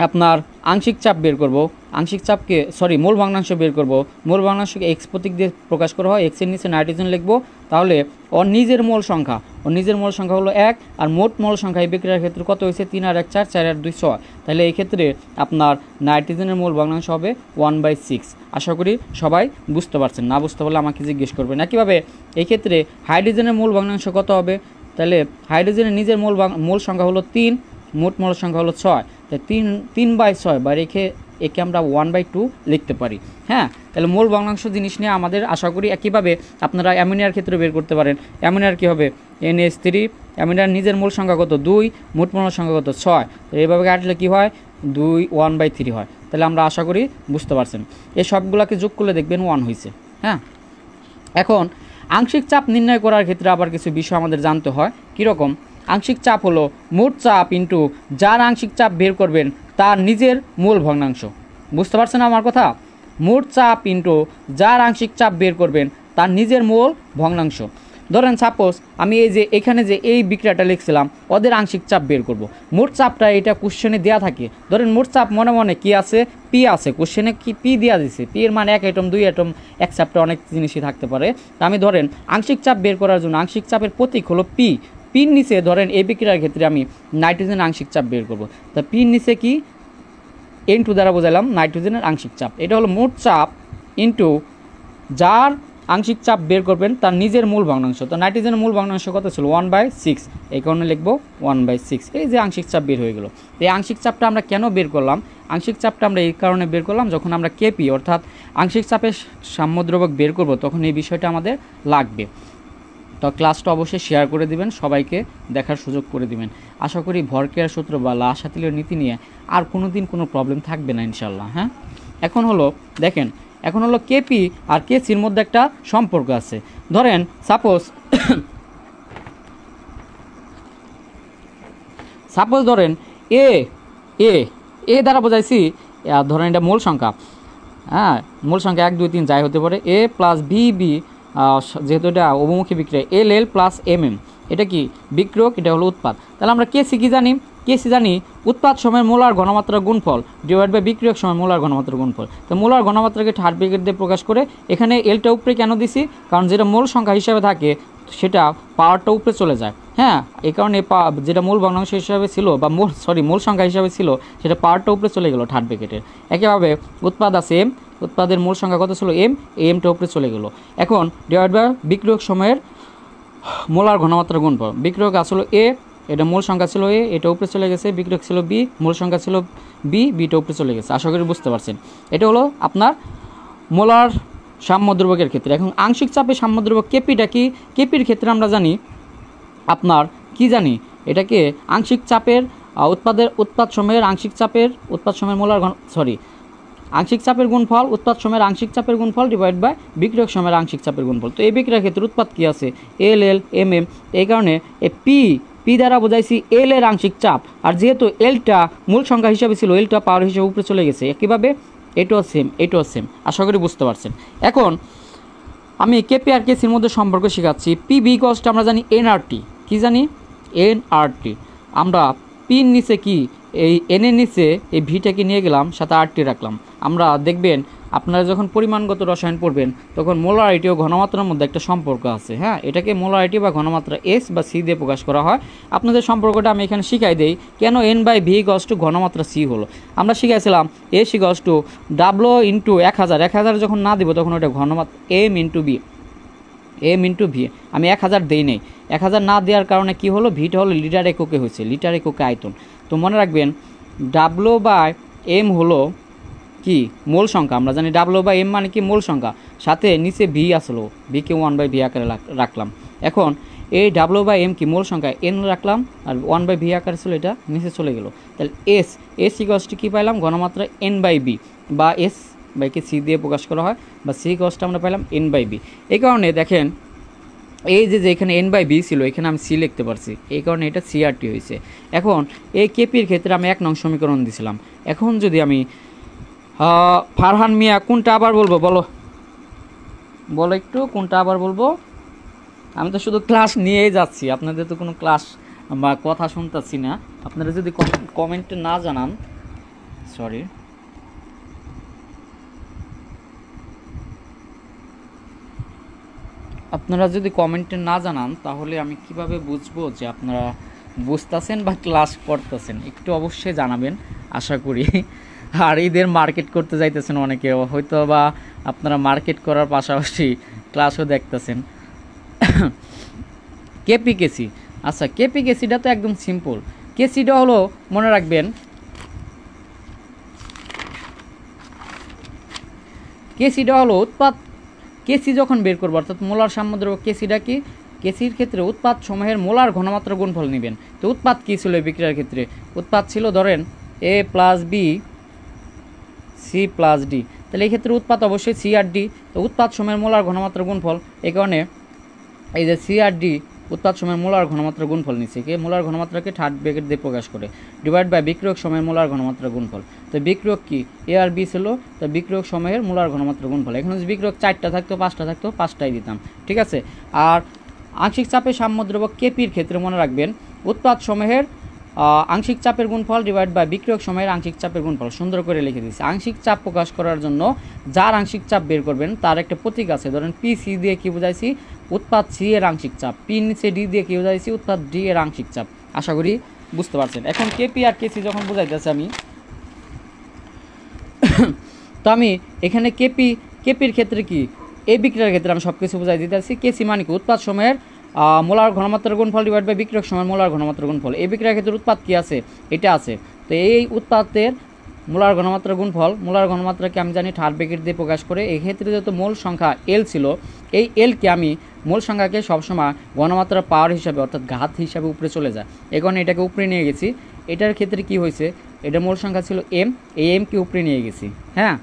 আপনার আংশিক চাপ বের করব, আংশিক চাপকে মূল ভগ্নাংশ বের করব। মূল ভগ্নাংশকে এক্স প্রতীক দিয়ে প্রকাশ করা হয়, এক্সের নিচে নাইট্রোজেন লিখব। তাহলে ওর নিজের মোল সংখ্যা হলো 1, আর মোট মোল সংখ্যা এই বিক্রিয়ার ক্ষেত্রে কত হয়েছে? 3 আর 1 4, 4 আর 2 6। তাহলে এই ক্ষেত্রে আপনার নাইট্রোজেনের মোল ভগ্নাংশ হবে 1/6। আশা করি সবাই বুঝতে পারছেন, না বুঝতে পারলে আমাকে জিজ্ঞেস করবেন। একইভাবে এই ক্ষেত্রে হাইড্রোজেনের মোল ভগ্নাংশ কত হবে? তাহলে হাইড্রোজেনের নিজের মোল সংখ্যা হলো 3, মোট মোল সংখ্যা হলো 6। তাই 3/6 বা একে আমরা 1/2 লিখতে পারি। হ্যাঁ, তাহলে মোল ভগ্নাংশ জিনিস নিয়ে আমাদের আশা করি একইভাবে আপনারা অ্যামোনিয়ার ক্ষেত্রে বের করতে পারেন। অ্যামোনিয়ার কী হবে? NH3, অ্যামোনিয়ার নিজের মোল সংখ্যা কত? 2, মোট মোল সংখ্যা কত? 6। তো এইভাবে কাটলে কী হয়? 1/3 হয়। তাহলে আমরা আশা করি বুঝতে পারছেন। এই সবগুলোকে যোগ করলে দেখবেন 1 হয়েছে। হ্যাঁ, এখন আংশিক চাপ নির্ণয় করার ক্ষেত্রে আবার কিছু বিষয় আমাদের জানতে হয়। কীরকম? আংশিক চাপ হলো মোট চাপ ইন্টু যার আংশিক চাপ বের করবেন তার নিজের মূল ভগ্নাংশ। বুঝতে পারছেন আমার কথা? মোট চাপ ইন্টু যার আংশিক চাপ বের করবেন তার নিজের মূল ভগ্নাংশ। ধরেন সাপোজ আমি এখানে যে এই বিক্রিয়াটা লিখছিলাম, ওদের আংশিক চাপ বের করব। মোট চাপটা এটা কোশ্চেনে দেওয়া থাকে। ধরেন মোট চাপ মনে মনে কি আছে? পি আছে। কোশ্চেনে কি পি দেওয়া দিছে? পি এর মান 1 অ্যাটম, 2 অ্যাটম, এক চাপটা অনেক জিনিসই থাকতে পারে। তা আমি ধরেন আংশিক চাপ বের করার জন্য আংশিক চাপের প্রতীক হলো পি। পির নিচে ধরেন এই বিক্রিয়ার ক্ষেত্রে আমি নাইট্রোজেন আংশিক চাপ বের করব। তা পির নিচে কি? N2 দ্বারা বোঝালাম নাইট্রোজেনের আংশিক চাপ। এটা হলো মোট চাপ ইন্টু যার আংশিক চাপ বের করবেন তার নিজের মূল ভগ্নাংশ। তো নাইট্রোজেনের মূল ভগ্নাংশ কত ছিল? 1/6। এই কারণে লিখবো 1/6। এই যে আংশিক চাপ বের হয়ে গেল। এই আংশিক চাপটা আমরা কেন বের করলাম? আংশিক চাপটা আমরা এই কারণে বের করলাম, যখন আমরা কেপি অর্থাৎ আংশিক চাপের সাম্যদ্রব্যক বের করব তখন এই বিষয়টা আমাদের লাগবে। তো ক্লাসটা অবশ্যই শেয়ার করে দিবেন, সবাইকে দেখার সুযোগ করে দিবেন। আশা করি ভরক্রিয়ার সূত্র বা লা-শাতিলের নীতি নিয়ে আর কোনো দিন কোনো প্রবলেম থাকবে না ইনশাল্লাহ। হ্যাঁ, এখন হলো দেখেন, এখন হলো কেপি আর কেসির মধ্যে একটা সম্পর্ক আছে। ধরেন সাপোজ ধরেন এ দ্বারা বোঝাইছি, ধরেন এটা মূল সংখ্যা। হ্যাঁ, মূল সংখ্যা 1 2 3 যাই হতে পারে। A প্লাস বি, যেহেতু এটা অবমুখী বিক্রিয়া, LL প্লাস MM, এটা কি বিক্রিয়ক, এটা হলো উৎপাদ। তাহলে আমরা কেসি কি জানি? কেসি জানি উৎপাদ সময়ের মোলার ঘনমাত্রা গুণফল ডিভাইড বাই বিক্রিয়ক সময় মোলার ঘনমাত্রা গুণফল। তো মোলার ঘনমাত্রাকে থার্ড ব্র্যাকেট দিয়ে প্রকাশ করে এখানে এলটা উপরে কেন দিছি? কারণ যেটা মূল সংখ্যা হিসাবে থাকে সেটা পাওয়ারটা উপরে চলে যায়। হ্যাঁ, এই কারণে যেটা মূল ভগ্নাংশ হিসাবে ছিল বা মূল সংখ্যা হিসাবে ছিল সেটা পাওয়ারটা উপরে চলে গেল থার্ড ব্র্যাকেটের। একইভাবে উৎপাদ আছে M, উৎপাদের মূল সংখ্যা কত ছিল? M, এমটা উপরে চলে গেল। এখন ডিভাইড বাই বিক্রিয়ক সময়ের মোলার ঘনমাত্রা গুণফল। বিক্রিয়ক আসলে A, এটা মূল সংখ্যা ছিল A, এটা উপরে চলে গেছে। বিক্রিয়ক ছিল B, মূল সংখ্যা ছিল B, বিটা উপরে চলে গেছে। আশা করি বুঝতে পারছেন। এটা হলো আপনার মোলার সাম্যদ্রব্যকের ক্ষেত্রে। এখন আংশিক চাপের সাম্যদ্রব্যক কেপিটা কি? কেপির ক্ষেত্রে আমরা জানি আপনার কি জানি? এটাকে আংশিক চাপের উৎপাদ সময়ের আংশিক চাপের মোলার আংশিক চাপের গুণফল, উৎপাদ সময়ের আংশিক চাপের গুণফল ডিভাইড বাই বিক্রিয়ক সময়ের আংশিক চাপের গুণফল। তো এই বিক্রিয়ার ক্ষেত্রে উৎপাদ কি আছে? LL MM। এই কারণে এই পি দ্বারা বোঝাইছি L এর আংশিক চাপ, আর যেহেতু এলটা মূল সংখ্যা হিসাবে ছিল, এলটা পাওয়ার হিসেবে উপরে চলে গেছে। একইভাবে এটাও সেম। আশা করি বুঝতে পারছেন। এখন আমি কেপি আর কেসির মধ্যে সম্পর্ক শেখাচ্ছি। PV কস্ট আমরা জানি NRT। কি জানি? NRT। আমরা পির নিচে কি এই এন এর নিচে এই ভিটাকে নিয়ে গেলাম, সাথে আরটি রাখলাম। আমরা দেখবেন আপনারা যখন পরিমাণগত রসায়ন পড়বেন তখন মোলারিটি ও ঘনমাত্রার মধ্যে একটা সম্পর্ক আছে। হ্যাঁ, এটাকে মোলারিটি বা ঘনমাত্রা S বা C দিয়ে প্রকাশ করা হয়। আপনাদের সম্পর্কটা আমি এখানে শিখাই দেই। কেন N/V = ঘনমাত্রা C হলো? আমরা শিখাইছিলাম S = W × 1000 যখন না দিব তখন ওটা ঘনমাত্রা M × V। আমি 1000 দেই নেই। 1000 না দেওয়ার কারণে কি হলো? ভিটা হলো লিটার এককে হয়েছে, লিটার এককে আয়তন। তো মনে রাখবেন W/M হলো কি? মূল সংখ্যা। আমরা জানি W/M মানে কি? মূল সংখ্যা। সাথে নিচে V আসলো, ভিকে 1/V আকারে রাখলাম। এখন এই W/M কি? মূল সংখ্যা N রাখলাম, আর 1/V আকারে ছিল, এটা নিচে চলে গেল। তাহলে S = কি পাইলাম? ঘনমাত্রা N/V, বা S/কে C দিয়ে প্রকাশ করা হয়, বা C = আমরা পাইলাম N/V। এই কারণে দেখেন এই যে এখানে N/V ছিল, এখানে আমি C লিখতে পারছি, এই কারণে এটা CRT হয়েছে। এখন এই কেপির ক্ষেত্রে আমি 1 নং সমীকরণ দিছিলাম। এখন যদি আমি ফারহান মিয়া কোনটা আবার বলবো? বলো একটু কোনটা আবার বলবো? আমি তো শুধু ক্লাস নিয়েই যাচ্ছি, আপনাদের তো কোনো ক্লাস বা কথা শুনতেছি না। আপনারা যদি কমেন্টে না জানান সরি, আপনারা যদি কমেন্টে না জানান তাহলে আমি কিভাবে বুঝবো যে আপনারা বুঝতেছেন বা ক্লাস করতেছেন? একটু অবশ্যই জানাবেন, আশা করি। আর ঈদের মার্কেট করতে যাইতেছেন অনেকে, হয়তো বা আপনারা মার্কেট করার পাশাপাশি ক্লাসও দেখতেছেন। কেপি কেসি, আচ্ছা কেপি কেসিটা তো একদম সিম্পল। কেসিটা হলো, মনে রাখবেন, কেসিটা হলো উৎপাদ। কেসি যখন বের করবো অর্থাৎ মোলার সাম্যদ্রব্য কেসিটা কি? কেসির ক্ষেত্রে উৎপাদ সমূহের মোলার ঘনমাত্রা গুণফল নেবেন। তো উৎপাদ কী ছিল এই বিক্রিয়ার ক্ষেত্রে? উৎপাদ ছিল ধরেন A plus B C plus D, তাহলে এই ক্ষেত্রে উৎপাদ অবশ্যই সি আর ডি। তো উৎপাদ সমূহের মোলার ঘনমাত্রা গুণফল, এই কারণে এই যে সি আর ডি উৎপাদ সময়ের মোলার ঘনমাত্রা গুণফল নিচ্ছে, কে মোলার ঘনমাত্রাকে থার্ড ব্র্যাকেট দিয়ে প্রকাশ করে, ডিভাইড বাই বিক্রিয়ক সময়ের মোলার ঘনমাত্রা গুণফল। তো বিক্রিয়ক কি এ আর বি ছিল, তো বিক্রিয়ক সময়ের মোলার ঘনমাত্রা গুণফল। এখন যদি বিক্রিয়ক 4টা থাকতো 5টা থাকতো 5টাই দিতাম, ঠিক আছে। আর আংশিক চাপের সাম্যদ্রব্য কেপির ক্ষেত্রে মনে রাখবেন উৎপাদ সময়ের আংশিক চাপের গুণফল ডিভাইড বাই বিক্রিয়ক সময়ের আংশিক চাপের গুণফল। সুন্দর করে লিখে দিচ্ছি। আংশিক চাপ প্রকাশ করার জন্য যার আংশিক চাপ বের করবেন তার একটা প্রতীক আছে। ধরেন পি সি দিয়ে কি বোঝাইছি? উৎপাদ সি এর আংশিক চাপ। পি নিচে ডি দিয়ে কি বোঝাইছি? উৎপাদ ডি এর আংশিক চাপ। আশা করি বুঝতে পারছেন। এখন কেপি আর কেসি যখন বোঝাইতেছে আমি, তো আমি এখানে কেপির ক্ষেত্রে কি, এই বিক্রিয়ার ক্ষেত্রে আমি সব কিছু বোঝাই দিতেছি। কেসি মানে কি? উৎপাদ সময়ের মোলার ঘনমাত্রার গুণফল ডিভাইড বাই বিক্রিয়ক সময়ের মোলার ঘনমাত্রার গুণফল। এই বিক্রিয়ার ক্ষেত্রে উৎপাদ কি আছে? এটা আছে। তো এই উৎপাদের মোলার ঘনমাত্রার গুণফল, মোলার ঘনমাত্রাকে আমি জানি থার্ড ব্র্যাকেট দিয়ে প্রকাশ করে। এই ক্ষেত্রে যেহেতু মূল সংখ্যা এল ছিল, এই এলকে আমি মূল সংখ্যাকে সবসময় ঘনমাত্রার পাওয়ার হিসাবে অর্থাৎ ঘাত হিসাবে উপরে চলে যায়, এই কারণে এটাকে উপরে নিয়ে গেছি। এটার ক্ষেত্রে কি হয়েছে? এটা মূল সংখ্যা ছিল এম, এই এমকে উপরে নিয়ে গেছি। হ্যাঁ,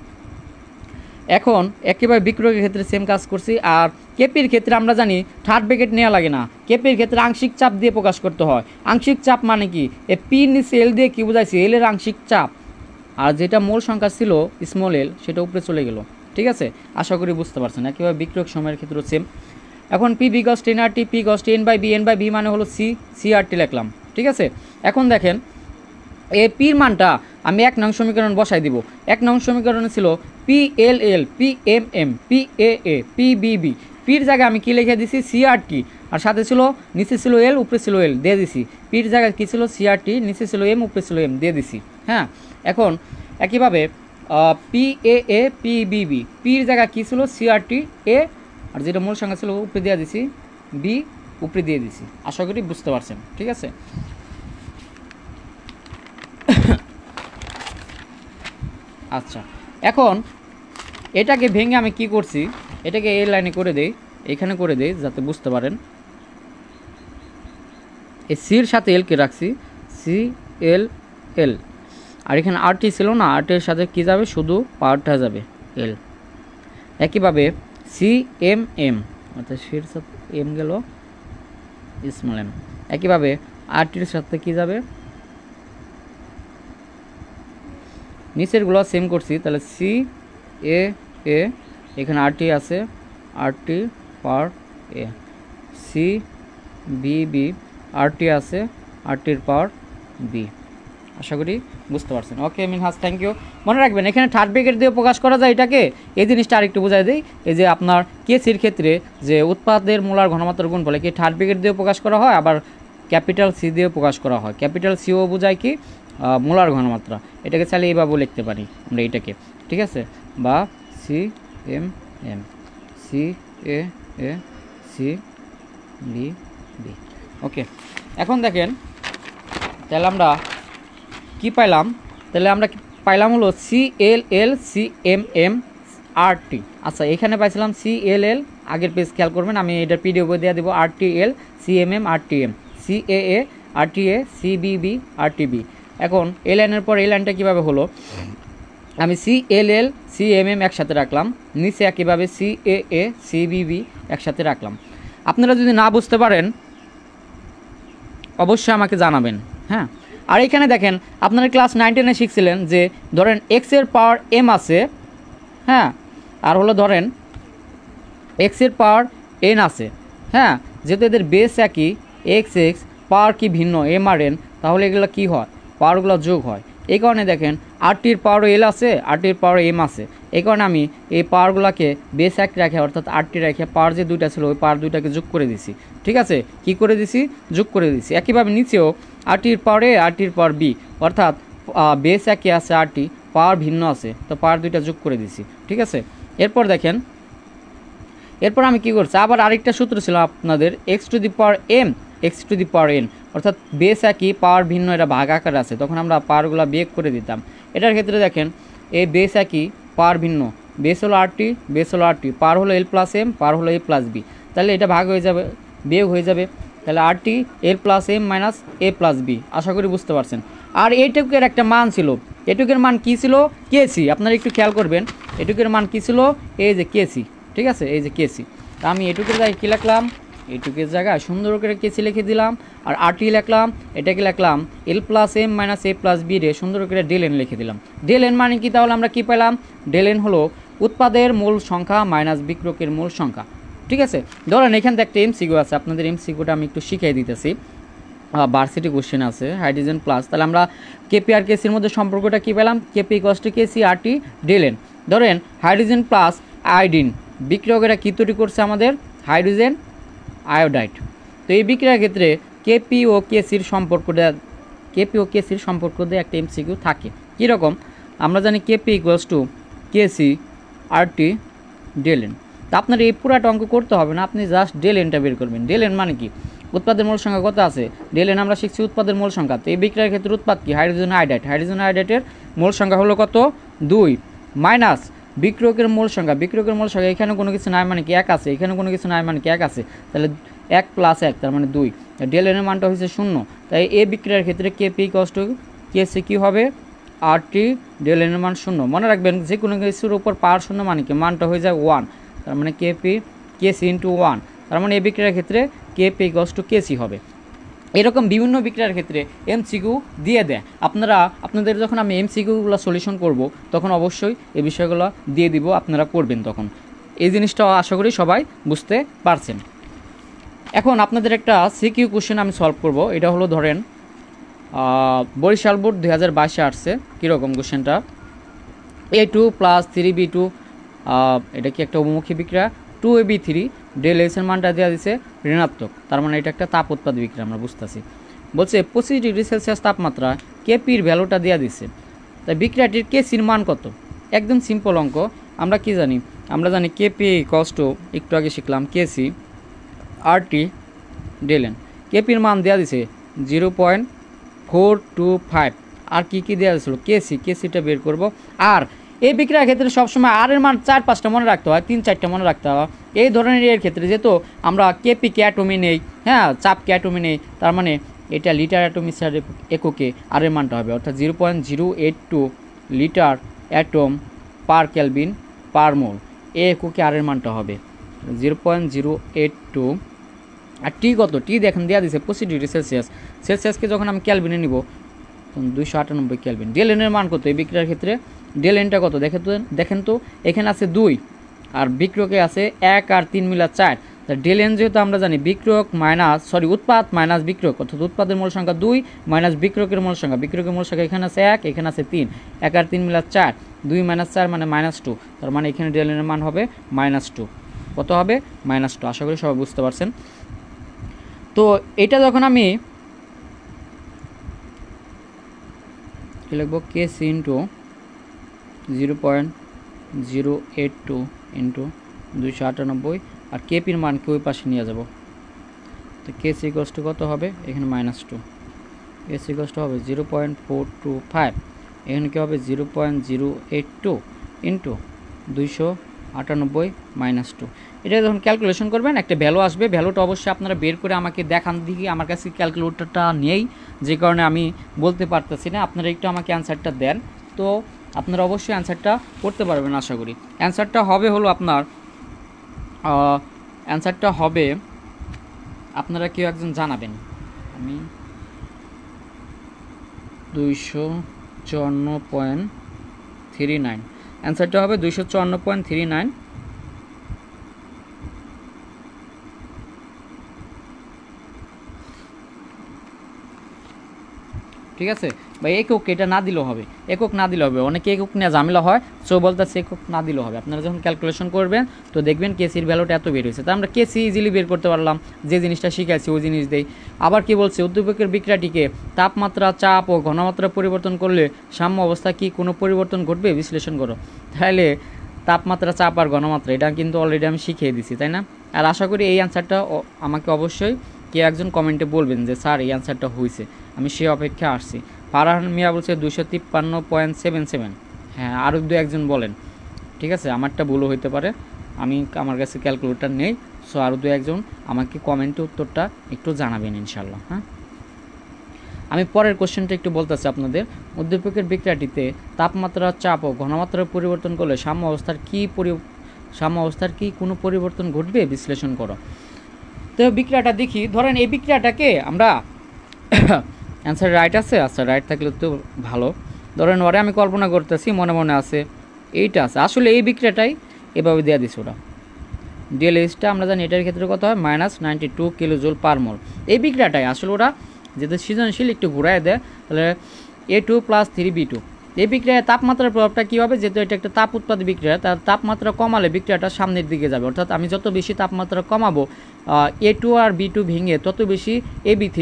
এখন একেবারে বিক্রয়ের ক্ষেত্রে সেম কাজ করছি। আর কেপির ক্ষেত্রে আমরা জানি থার্ড ব্র্যাকেট নেওয়া লাগে না। কেপির ক্ষেত্রে আংশিক চাপ দিয়ে প্রকাশ করতে হয়। আংশিক চাপ মানে কি? এ পি নিচে এল দিয়ে কী বোঝাইছি? এল এর আংশিক চাপ। আর যেটা মূল সংখ্যা ছিল স্মল এল, সেটা উপরে চলে গেল, ঠিক আছে। আশা করি বুঝতে পারছেন। একেবারে বিক্রয়ক সময়ের ক্ষেত্রে সেম। এখন পি বি গস টেন আর টি, পি গস টেন বাই বি মানে হলো সি, সি আর টি লিখলাম, ঠিক আছে। এখন দেখেন এ পির মানটা আমি 1 নং সমীকরণ বসাই দিব। 1 নং সমীকরণে ছিল P L L, P M M, P A A, P B B. পির জায়গায় আমি কি লিখে দিছি? সি আর টি। আর সাথে ছিল নিচে ছিল এল, উপরে ছিল এল, দিয়ে দিছি। পির জায়গায় কী ছিল? সি আর টি, নিচে ছিল এম, উপরে ছিল এম, দিয়ে দিছি। হ্যাঁ, এখন একইভাবে P A A, P B B, পির জায়গায় কী ছিল? সি আর টি এ, আর যেটা মূল সংখ্যা ছিল উপরে দিয়ে দিছি, বি উপরে দিয়ে দিছি। আশা করি বুঝতে পারছেন, ঠিক আছে। আচ্ছা, এখন এটাকে ভেঙে আমি কি করছি? এটাকে এই লাইনে করে দেই, এখানে করে দেই যাতে বুঝতে পারেন। এই সির সাথে এলকে রাখছি, সি এল এল। আর এখানে আরটি ছিল না, আরটির সাথে কি যাবে? শুধু পাওয়ারটা যাবে এল। একইভাবে সি এম এম, অর্থাৎ সির সাথে এম গেল স্মল এম। একইভাবে আরটির সাথে কি যাবে? নিচেরগুলো সেম করছি, তাহলে সি এ এ, এখানে আরটি আছে, আরটি পার এ, সি বি বি, আরটি আছে, আরটির পাওয়ার বি। আশা করি বুঝতে পারছেন। ওকে মিনহাজ, থ্যাংক ইউ। মনে রাখবেন এখানে থার্ড ব্র্যাকেট দিয়ে প্রকাশ করা যায় এটাকে। এই জিনিসটা আরেকটু বোঝাই দিই। এই যে আপনার কেসির ক্ষেত্রে যে উৎপাদের মোলার ঘনমাত্রার গুণফল, কি থার্ড ব্র্যাকেট দিয়ে প্রকাশ করা হয়, আবার ক্যাপিটাল সি দিয়ে প্রকাশ করা হয়। ক্যাপিটাল সিও বোঝায় কি? মোলার ঘনমাত্রা। এটাকে চাইলে এইভাবেও লিখতে পারি আমরা এটাকে, ঠিক আছে। বা সি এম এম, সি এ এ, সি বি বি। ওকে, এখন দেখেন তাহলে আমরা কি পাইলাম? তাহলে আমরা পাইলাম হলো সি এল এল, সি এম এম, আর টি। আচ্ছা, এখানে পাইছিলাম সি এল এল, আগের পেজ খেয়াল করবেন, আমি এটার পিডিএফ দিয়ে দেবো। আর টি এল, সি এম এম, আর টি এম, সি এ এ, আর টি এ, সি বি বি, আর টি বি। এখন এই লাইনের পর এই লাইনটা কীভাবে হলো? আমি সি এল এল, সি এম এম একসাথে রাখলাম, নিচে একইভাবে সি এ এ, সি বি বি একসাথে রাখলাম। আপনারা যদি না বুঝতে পারেন অবশ্যই আমাকে জানাবেন। হ্যাঁ, আর এখানে দেখেন আপনারা ক্লাস 9-10-এ শিখছিলেন যে ধরেন এক্সের পাওয়ার এম আছে, হ্যাঁ, আর হলো ধরেন এক্সের পাওয়ার এন আছে। হ্যাঁ, যেহেতু এদের বেস একই, এক্স এক্স, পাওয়ার কি ভিন্ন, এম আর এন, তাহলে এগুলো কী হয়? পাওয়ারগুলো যোগ হয়। এই কারণে দেখেন আরটির পাওয়ার এল আছে, আরটির পাওয়ার এম আছে। এই কারণে আমি এই পাওয়ারগুলোকে বেস এক রেখে অর্থাৎ আরটি রেখে পাওয়ার যে দুইটা ছিল ওই পাওয়ার দুইটাকে যোগ করে দিছি। ঠিক আছে, কি করে দিছি? যোগ করে দিছি। একইভাবে নিচেও আরটির পাওয়ার এ, আরটির পাওয়ার বি, অর্থাৎ বেস একই আছে, আরটি পাওয়ার ভিন্ন আছে, তো পাওয়ার দুইটা যোগ করে দিছি। ঠিক আছে, এরপর দেখেন, এরপর আমি কি করছি, আবার আরেকটা সূত্র ছিল আপনাদের X to the power M, X to the power N, অর্থাৎ বেস একই পাওয়ার ভিন্ন, এটা ভাগ আকারে আছে, তখন আমরা পাওয়ারগুলো বিয়োগ করে দিতাম। এটার ক্ষেত্রে দেখেন এই বেস একই পাওয়ার ভিন্ন, বেস হলো আরটি, বেস হলো আরটি, পাওয়ার হলো এল প্লাস এম, পাওয়ার হলো এ প্লাস বি, তাহলে এটা ভাগ হয়ে যাবে, বিয়োগ হয়ে যাবে, তাহলে আরটি এল প্লাস এম মাইনাস এ প্লাস বি। আশা করি বুঝতে পারছেন। আর এইটুকের একটা মান ছিল, এটুকের মান কী ছিল? কেসি। আপনারা একটু খেয়াল করবেন, এটুকের মান কী ছিল? এই যে কেসি। ঠিক আছে, এই যে কেসি। তা আমি এটুকের জায়গায় কী লিখলাম? এটুকের জায়গায় সুন্দর করে কেসি লিখে দিলাম। আর আরটি লিখলাম, এটাকে লিখলাম এল প্লাস এম মাইনাস এ প্লাস বি রে সুন্দর করে ডেল এন লিখে দিলাম। ডেল এন মানে কি? তাহলে আমরা কী পেলাম? ডেল এন হলো উৎপাদের মূল সংখ্যা মাইনাস বিক্রয়ের মূল সংখ্যা। ঠিক আছে, ধরেন এখান থেকে একটা এমসিকিউ আছে, আপনাদের এমসিকিউটা আমি একটু শিখিয়ে দিতেছি। ভার্সিটি কোশ্চেন আছে, হাইড্রোজেন প্লাস, তাহলে আমরা কেপি আর কেসির মধ্যে সম্পর্কটা কী পেলাম? KP equals to KC RT del N. ধরেন হাইড্রোজেন প্লাস আয়োডিন বিক্রিয়কেরা কী তৈরি করছে? আমাদের হাইড্রোজেন আয়োডাইড। তো এই বিক্রিয়ার ক্ষেত্রে কেপি ও কেসির সম্পর্কটা, কেপি ও কেসির সম্পর্ক দিয়ে একটা এমসিকিউ থাকে। কীরকম? আমরা জানি KP equals to KC RT del N. তা আপনার এই পুরাটা অঙ্ক করতে হবে না, আপনি জাস্ট ডেল এনটা বের করবেন। ডেল এন মানে কি? উৎপাদের মূল সংখ্যা কত আছে? ডেল এন আমরা শিখছি উৎপাদের মূল সংখ্যা। তো এই বিক্রিয়ার ক্ষেত্রে উৎপাদ কি? Hydrogen iodide. হাইড্রোজেন আয়োডাইডের মূল সংখ্যা হলো কত? 2 মাইনাস বিক্রিয়কের মূল সংখ্যা। বিক্রিয়কের মূল সংখ্যা এখানে কোনো কিছু নাই মানে কি 1 আছে, এখানে কোনো কিছু নাই মানে কি 1 আছে, তাহলে 1 প্লাস 1 তার মানে 2। ডেল এনের মানটা হচ্ছে 0। তাই এই বিক্রিয়ার ক্ষেত্রে কেপি ইকুয়ালস টু কেসি কী হবে? আরটি ডেল এনের মান 0। মনে রাখবেন যে কোনো কিছুর উপর পাওয়ার 0 মানে কি মানটা হয়ে যায় 1, তার মানে কেপি কেসি ইন্টু 1, তার মানে এই বিক্রিয়ার ক্ষেত্রে কেপি ইকুয়ালস টু কেসি হবে। এরকম বিভিন্ন বিক্রিয়ার ক্ষেত্রে এমসিকিউ দিয়ে দেয়। আপনাদের যখন আমি এমসিকিউগুলো সলিউশন করব তখন অবশ্যই এই বিষয়গুলো দিয়ে দিব, আপনারা করবেন তখন। এই জিনিসটা আশা করি সবাই বুঝতে পারছেন। এখন আপনাদের একটা সিকিউ কোশ্চেন আমি সলভ করব। এটা হলো ধরেন বরিশাল বোর্ড 2022-এ আসছে। কীরকম কোশ্চেনটা? A2 প্লাস 3B2, এটা কি একটা অভিমুখী বিক্রিয়া, 2AB3 ডেল এস এর মানটা দেওয়া দিচ্ছে ঋণাত্মক, তার মানে এটা একটা তাপ উৎপাদ বিক্রিয়া আমরা বুঝতেছি। বলছে 25 ডিগ্রি সেলসিয়াস তাপমাত্রা কেপির ভ্যালুটা দেওয়া দিচ্ছে, তাই বিক্রিয়াটির কেসির মান কত? একদম সিম্পল অঙ্ক। আমরা কি জানি? আমরা জানি কেপি ইকুয়ালস টু, একটু আগে শিখলাম, কেসি আরটি ডেল এন। কেপির মান দেওয়া দিছে 0.425। আর কি কি দেওয়া দিয়েছিল? কেসিটা বের করব। আর এই বিক্রিয়ার ক্ষেত্রে সবসময় আর এর মান 4-5টা মনে রাখতে হয়, 3-4টা মনে রাখতে হয়। এই ধরনের এর ক্ষেত্রে যেহেতু আমরা কেপি কে অ্যাটমি নেই, হ্যাঁ চাপ কে অ্যাটমি নেই, তার মানে এটা লিটার অ্যাটম স্টার এককে আর এর মানটা হবে, অর্থাৎ 0.082 litre atom per kelvin per mole. এ এককে আর এর মানটা হবে 0.082। আর টি কত? টি দেখেন দেওয়া দিচ্ছে 25 ডিগ্রি সেলসিয়াস। সেলসিয়াসকে যখন আমি ক্যালভিনে নিব তখন 298 ক্যালভিন। ডেল এনের মান কত এই বিক্রিয়ার ক্ষেত্রে? ডেল এনটা কত দেখেন তো, এখানে আছে 2 আর বিক্রিয়কে আছে 1 আর 3 মিলা 4। তা ডেল এন যেহেতু আমরা জানি বিক্রিয়ক উৎপাদ মাইনাস বিক্রিয়ক, অর্থাৎ উৎপাদের মূল সংখ্যা 2 মাইনাস বিক্রিয়কের মূল সংখ্যা। বিক্রিয়কের মূল সংখ্যা এখানে আছে 1, এখানে আছে 3, 1 আর 3 মিলা 4, 2 মাইনাস 4 মানে -2, তার মানে এখানে ডেল এনের মান হবে -2। কত হবে? -2। আশা করি সবাই বুঝতে পারছেন। তো এটা যখন আমি কি লিখব? কেসি ইন্টু 0.082 ইন্টু 298 আর কেপির মানকে ওই পাশে নিয়ে যাব। তো কেসি ইকুয়ালস টু কত হবে? এখানে -2। কেসি ইকুয়ালস টু হবে 0.425, এখানে কি হবে? 0.082 ইন্টু 298 -2। এটা যখন ক্যালকুলেশন করবেন একটা ভ্যালু আসবে, ভ্যালুটা অবশ্যই আপনারা বের করে আমাকে দেখান দিকে। আমার কাছে ক্যালকুলেটরটা নেই, যে কারণে আমি বলতে পারতেছি না। আপনারা একটু আমাকে অ্যান্সারটা দেন, তো আপনারা অবশ্যই অ্যান্সারটা করতে পারবেন আশা করি। অ্যান্সারটা হবে হলো আপনার অ্যান্সারটা হবে, আপনারা কেউ একজন জানাবেন। আমি 254.39, অ্যান্সারটা হবে 254.39। ঠিক আছে, বা একক এটা না দিলেও হবে, একক না দিলেও হবে, অনেকে একক নিয়ে ঝামেলা হয়, সো বলতেছে একক না দিলেও হবে। আপনারা যখন ক্যালকুলেশন করবেন তো দেখবেন কেসির ভ্যালুটা এত বের হয়েছে, তো আমরা কেসি ইজিলি বের করতে পারলাম, যে জিনিসটা শিখাচ্ছি ওই জিনিস দেই। আবার কি বলছে, উদ্দীপকের বিক্রিয়াটিকে তাপমাত্রা, চাপ ও ঘনমাত্রা পরিবর্তন করলে সাম্য অবস্থা কি কোনো পরিবর্তন ঘটবে, বিশ্লেষণ করো। তাহলে তাপমাত্রা, চাপ আর ঘনমাত্রা এটা কিন্তু অলরেডি আমি শিখিয়ে দিছি, তাই না? আর আশা করি এই অ্যান্সারটা আমাকে অবশ্যই কেউ একজন কমেন্টে বলবেন যে স্যার এই অ্যান্সারটা হয়েছে, আমি সে অপেক্ষা আসছি। ফারহান মিয়া বলছে 253.77। হ্যাঁ, আরও দু একজন বলেন, ঠিক আছে, আমারটা ভুলও হইতে পারে, আমার কাছে ক্যালকুলেটর নেই, সো আরও দু একজন আমাকে কমেন্টে উত্তরটা একটু জানাবেন ইনশাল্লাহ। হ্যাঁ, আমি পরের কোশ্চেনটা একটু বলতেছি আপনাদের। উদ্দীপকের বিক্রিয়াটিতে তাপমাত্রা, চাপ ও ঘনমাত্রার পরিবর্তন করলে সাম্য অবস্থার কি কোনো পরিবর্তন ঘটবে, বিশ্লেষণ করো। তো বিক্রিয়াটা দেখি, ধরেন এই বিক্রিয়াটাকে আমরা অ্যান্সার রাইট আছে, আচ্ছা রাইট থাকলে তো ভালো। ধরেন ওরে আমি কল্পনা করতেছি, মনে মনে আছে এইটা আছে, আসলে এই বিক্রিয়াটাই এভাবে দেওয়া দিচ্ছে ওরা। ডিএলএসটা আমরা জানি এটার ক্ষেত্রে কত হয়, -92 কিলোজুল পার মোল। এই বিক্রিয়াটাই আসলে ওরা যেটা সৃজনশীল একটু ঘুরাই দেয়, তাহলে A2 + 3B2। এই বিক্রিয়ায় তাপমাত্রার প্রভাবটা কী হবে, যেহেতু এটা একটা তাপ উৎপাদক বিক্রিয়া, তার তাপমাত্রা কমালে বিক্রিয়াটা সামনের দিকে যাবে, অর্থাৎ আমি যত বেশি তাপমাত্রা কমাবো A2 আর B2 ভেঙে তত বেশি AB3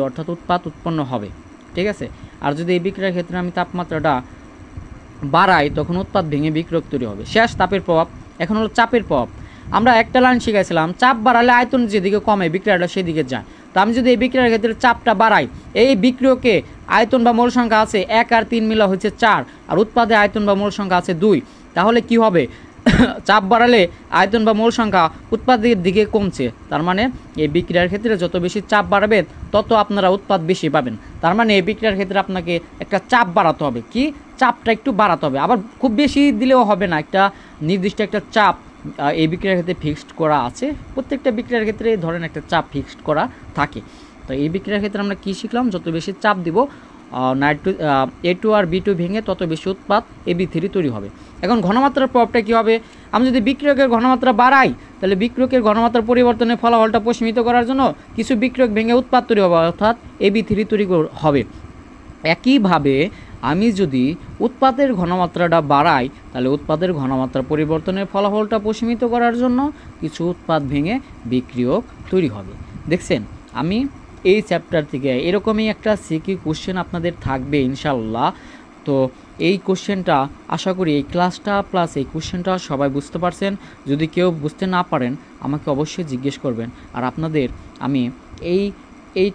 অর্থাৎ উৎপাদ উৎপন্ন হবে, ঠিক আছে। আর যদি এই বিক্রিয়ার ক্ষেত্রে আমি তাপমাত্রাটা বাড়াই তখন উৎপাদ ভেঙে বিক্রিয়ক তৈরি হবে। শেষ তাপের প্রভাব, এখন হলো চাপের প্রভাব। আমরা একটা লাইন শিখাইছিলাম, চাপ বাড়ালে আয়তন যেদিকে কমে বিক্রিয়াটা সেদিকে যায়। তো আমি যদি এই বিক্রিয়ার ক্ষেত্রে চাপটা বাড়াই, এই বিক্রিয়কে আয়তন বা মোল সংখ্যা আছে 1 আর 3 মিলা হচ্ছে 4, আর উৎপাদে আয়তন বা মোল সংখ্যা আছে 2, তাহলে কি হবে, চাপ বাড়ালে আয়তন বা মোল সংখ্যা উৎপাদের দিকে কমছে, তার মানে এই বিক্রিয়ার ক্ষেত্রে যত বেশি চাপ বাড়াবে তত আপনারা উৎপাদ বেশি পাবেন। তার মানে এই বিক্রিয়ার ক্ষেত্রে আপনাকে একটা চাপ বাড়াতে হবে, কি চাপটা একটু বাড়াতে হবে, আবার খুব বেশি দিলেও হবে না, একটা নির্দিষ্ট একটা চাপ এই বিক্রিয়ার ক্ষেত্রে ফিক্সড করা আছে। প্রত্যেকটা বিক্রিয়ার ক্ষেত্রে ধরেন একটা চাপ ফিক্সড করা থাকে। তো এই বিক্রিয়ার ক্ষেত্রে আমরা কী শিখলাম, যত বেশি চাপ দিব A2 আর B2 ভেঙে তত বেশি উৎপাদ AB3 তৈরি হবে। এখন ঘনমাত্রার প্রভাবটা কী হবে, আমি যদি বিক্রিয়কের ঘনমাত্রা বাড়াই তাহলে বিক্রিয়কের ঘনমাত্রার পরিবর্তনের ফলাফলটা প্রশমিত করার জন্য কিছু বিক্রিয়ক ভেঙে উৎপাদ তৈরি হবে, অর্থাৎ AB3 তৈরি হবে। একইভাবে আমি যদি উৎপাদের ঘনমাত্রাটা বাড়াই তাহলে উৎপাদের ঘনমাত্রা পরিবর্তনের ফলাফলটা প্রশমিত করার জন্য কিছু উৎপাদ ভেঙে বিক্রিয়ক তৈরি হবে। দেখছেন, আমি এই চ্যাপ্টার থেকে এরকমই একটা সিকিউ কোশ্চেন আপনাদের থাকবে ইনশাল্লাহ। তো এই কোশ্চেনটা আশা করি এই ক্লাসটা প্লাস এই কোশ্চেনটা সবাই বুঝতে পারছেন। যদি কেউ বুঝতে না পারেন আমাকে অবশ্যই জিজ্ঞেস করবেন। আর আপনাদের আমি এই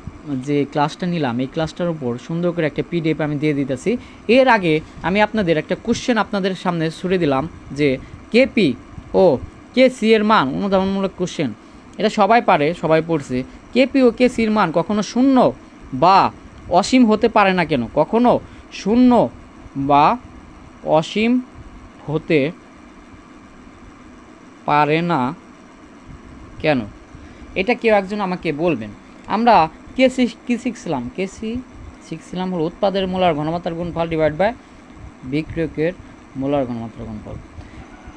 যে ক্লাসটা নিলাম এই ক্লাসটার উপর সুন্দর করে একটা PDF আমি দিয়ে দিতেছি। এর আগে আমি আপনাদের একটা কোশ্চেন আপনাদের সামনে ছুড়ে দিলাম যে কেপি ও কেসি এর মান, অনুধাবনমূলক কোশ্চেন, এটা সবাই পারে, সবাই পড়ছে। কেপি ও কেসির মান কখনো শূন্য বা অসীম হতে পারে না কেন, কখনো শূন্য বা অসীম হতে পারে না কেন, এটা কেউ একজন আমাকে বলবেন। আমরা কেসি কি শিখছিলাম, কেসি শিখছিলাম হলো উৎপাদের মোলার ঘনমাত্রার গুণফল ডিভাইড বাই বিক্রিয়কের মোলার ঘনমাত্রার গুণফল।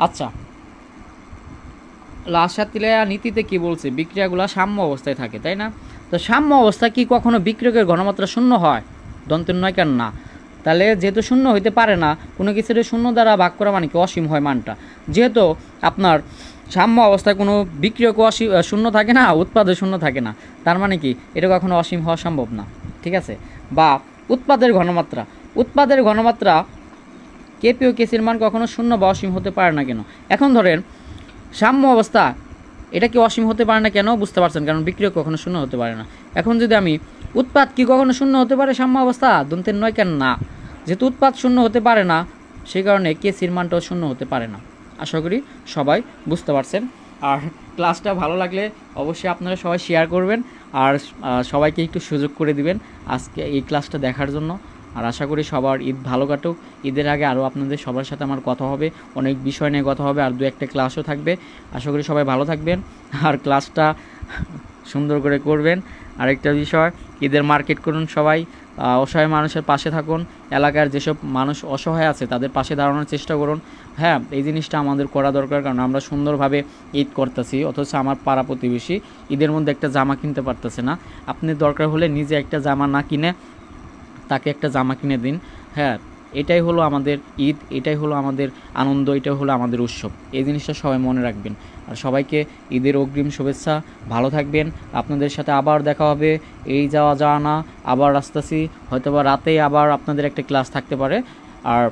আচ্ছা, লাসাতিলা নীতিতে কি বলছে, বিক্রিয়াগুলো সাম্য অবস্থায় থাকে, তাই না? তো সাম্য অবস্থা কি কখনো বিক্রিয়কের ঘনমাত্রা শূন্য হয়, দন্তের নয় কেন না। তাহলে যেহেতু শূন্য হইতে পারে না, কোনো কিছুর শূন্য দ্বারা ভাগ করা মানে কি অসীম হয় মানটা। যেহেতু আপনার সাম্য অবস্থায় কোনো বিক্রিয়ক শূন্য থাকে না, উৎপাদে শূন্য থাকে না, তার মানে কি এটা কখনো অসীম হওয়া সম্ভব না, ঠিক আছে। বা উৎপাদের ঘনমাত্রা কেপি ও কেসির মান কখনো শূন্য বা অসীম হতে পারে না কেন। এখন ধরেন সাম্য অবস্থা এটা কি অসীম হতে পারে না কেন, বুঝতে পারছেন, কারণ বিক্রিয়ক কখনো শূন্য হতে পারে না। এখন যদি আমি উৎপাদ কি কখনো শূন্য হতে পারে সাম্য অবস্থা, দন্তের নয় কেন না। যেহেতু উৎপাদ শূন্য হতে পারে না সেই কারণে কেসির মানটাও শূন্য হতে পারে না। আশা করি সবাই বুঝতে পারছেন। আর ক্লাসটা ভালো লাগলে অবশ্যই আপনারা সবাই শেয়ার করবেন আর সবাইকে একটু সুযোগ করে দিবেন আজকে এই ক্লাসটা দেখার জন্য। আর আশা করি সবার ঈদ ভালো কাটুক। ঈদের আগে আরও আপনাদের সবার সাথে আমার কথা হবে, অনেক বিষয় নিয়ে কথা হবে, আর দু একটা ক্লাসও থাকবে। আশা করি সবাই ভালো থাকবেন আর ক্লাসটা সুন্দর করে করবেন। আরেকটা বিষয়, ঈদের মার্কেট করুন সবাই, অসহায় মানুষের পাশে থাকুন, এলাকার যেসব মানুষ অসহায় আছে তাদের পাশে দাঁড়ানোর চেষ্টা করুন। হ্যাঁ, এই জিনিসটা আমাদের করা দরকার, কারণ আমরা সুন্দরভাবে ঈদ করতেছি অথচ আমার পাড়া প্রতিবেশী ঈদের মধ্যে একটা জামা কিনতে পারতেছে না। আপনি দরকার হলে নিজে একটা জামা না কিনে তাকে একটা জামা কিনে দিন। হ্যাঁ, এটাই হলো আমাদের ঈদ, এটাই হলো আমাদের আনন্দ, এটাই হলো আমাদের উৎসব। এই জিনিসটা সবাই মনে রাখবেন। আর সবাইকে ঈদের অগ্রিম শুভেচ্ছা। ভালো থাকবেন। আপনাদের সাথে আবার দেখা হবে। এই যাওয়া যাওয়া না, আবার আসতেছি, হয়তোবা রাতেই আবার আপনাদের একটা ক্লাস থাকতে পারে। আর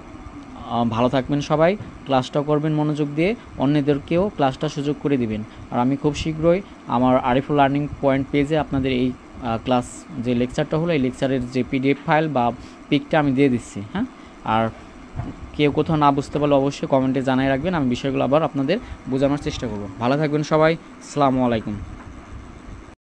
ভালো থাকবেন সবাই, ক্লাসটাও করবেন মনোযোগ দিয়ে, অন্যদেরকেও ক্লাসটা সুযোগ করে দিবেন। আর আমি খুব শীঘ্রই আমার আরিফুল লার্নিং পয়েন্ট পেজে আপনাদের এই ক্লাস যে লেকচারটা হলো, এই লেকচারের যে পিডিএফ ফাইল বা পিকটা আমি দিয়ে দিচ্ছি। হ্যাঁ, আর কেউ কোথাও না বুঝতে পারলে অবশ্যই কমেন্টে জানিয়ে রাখবেন, আমি বিষয়গুলো আবার আপনাদের বোঝানোর চেষ্টা করব। ভালো থাকবেন সবাই, আসসালামু আলাইকুম।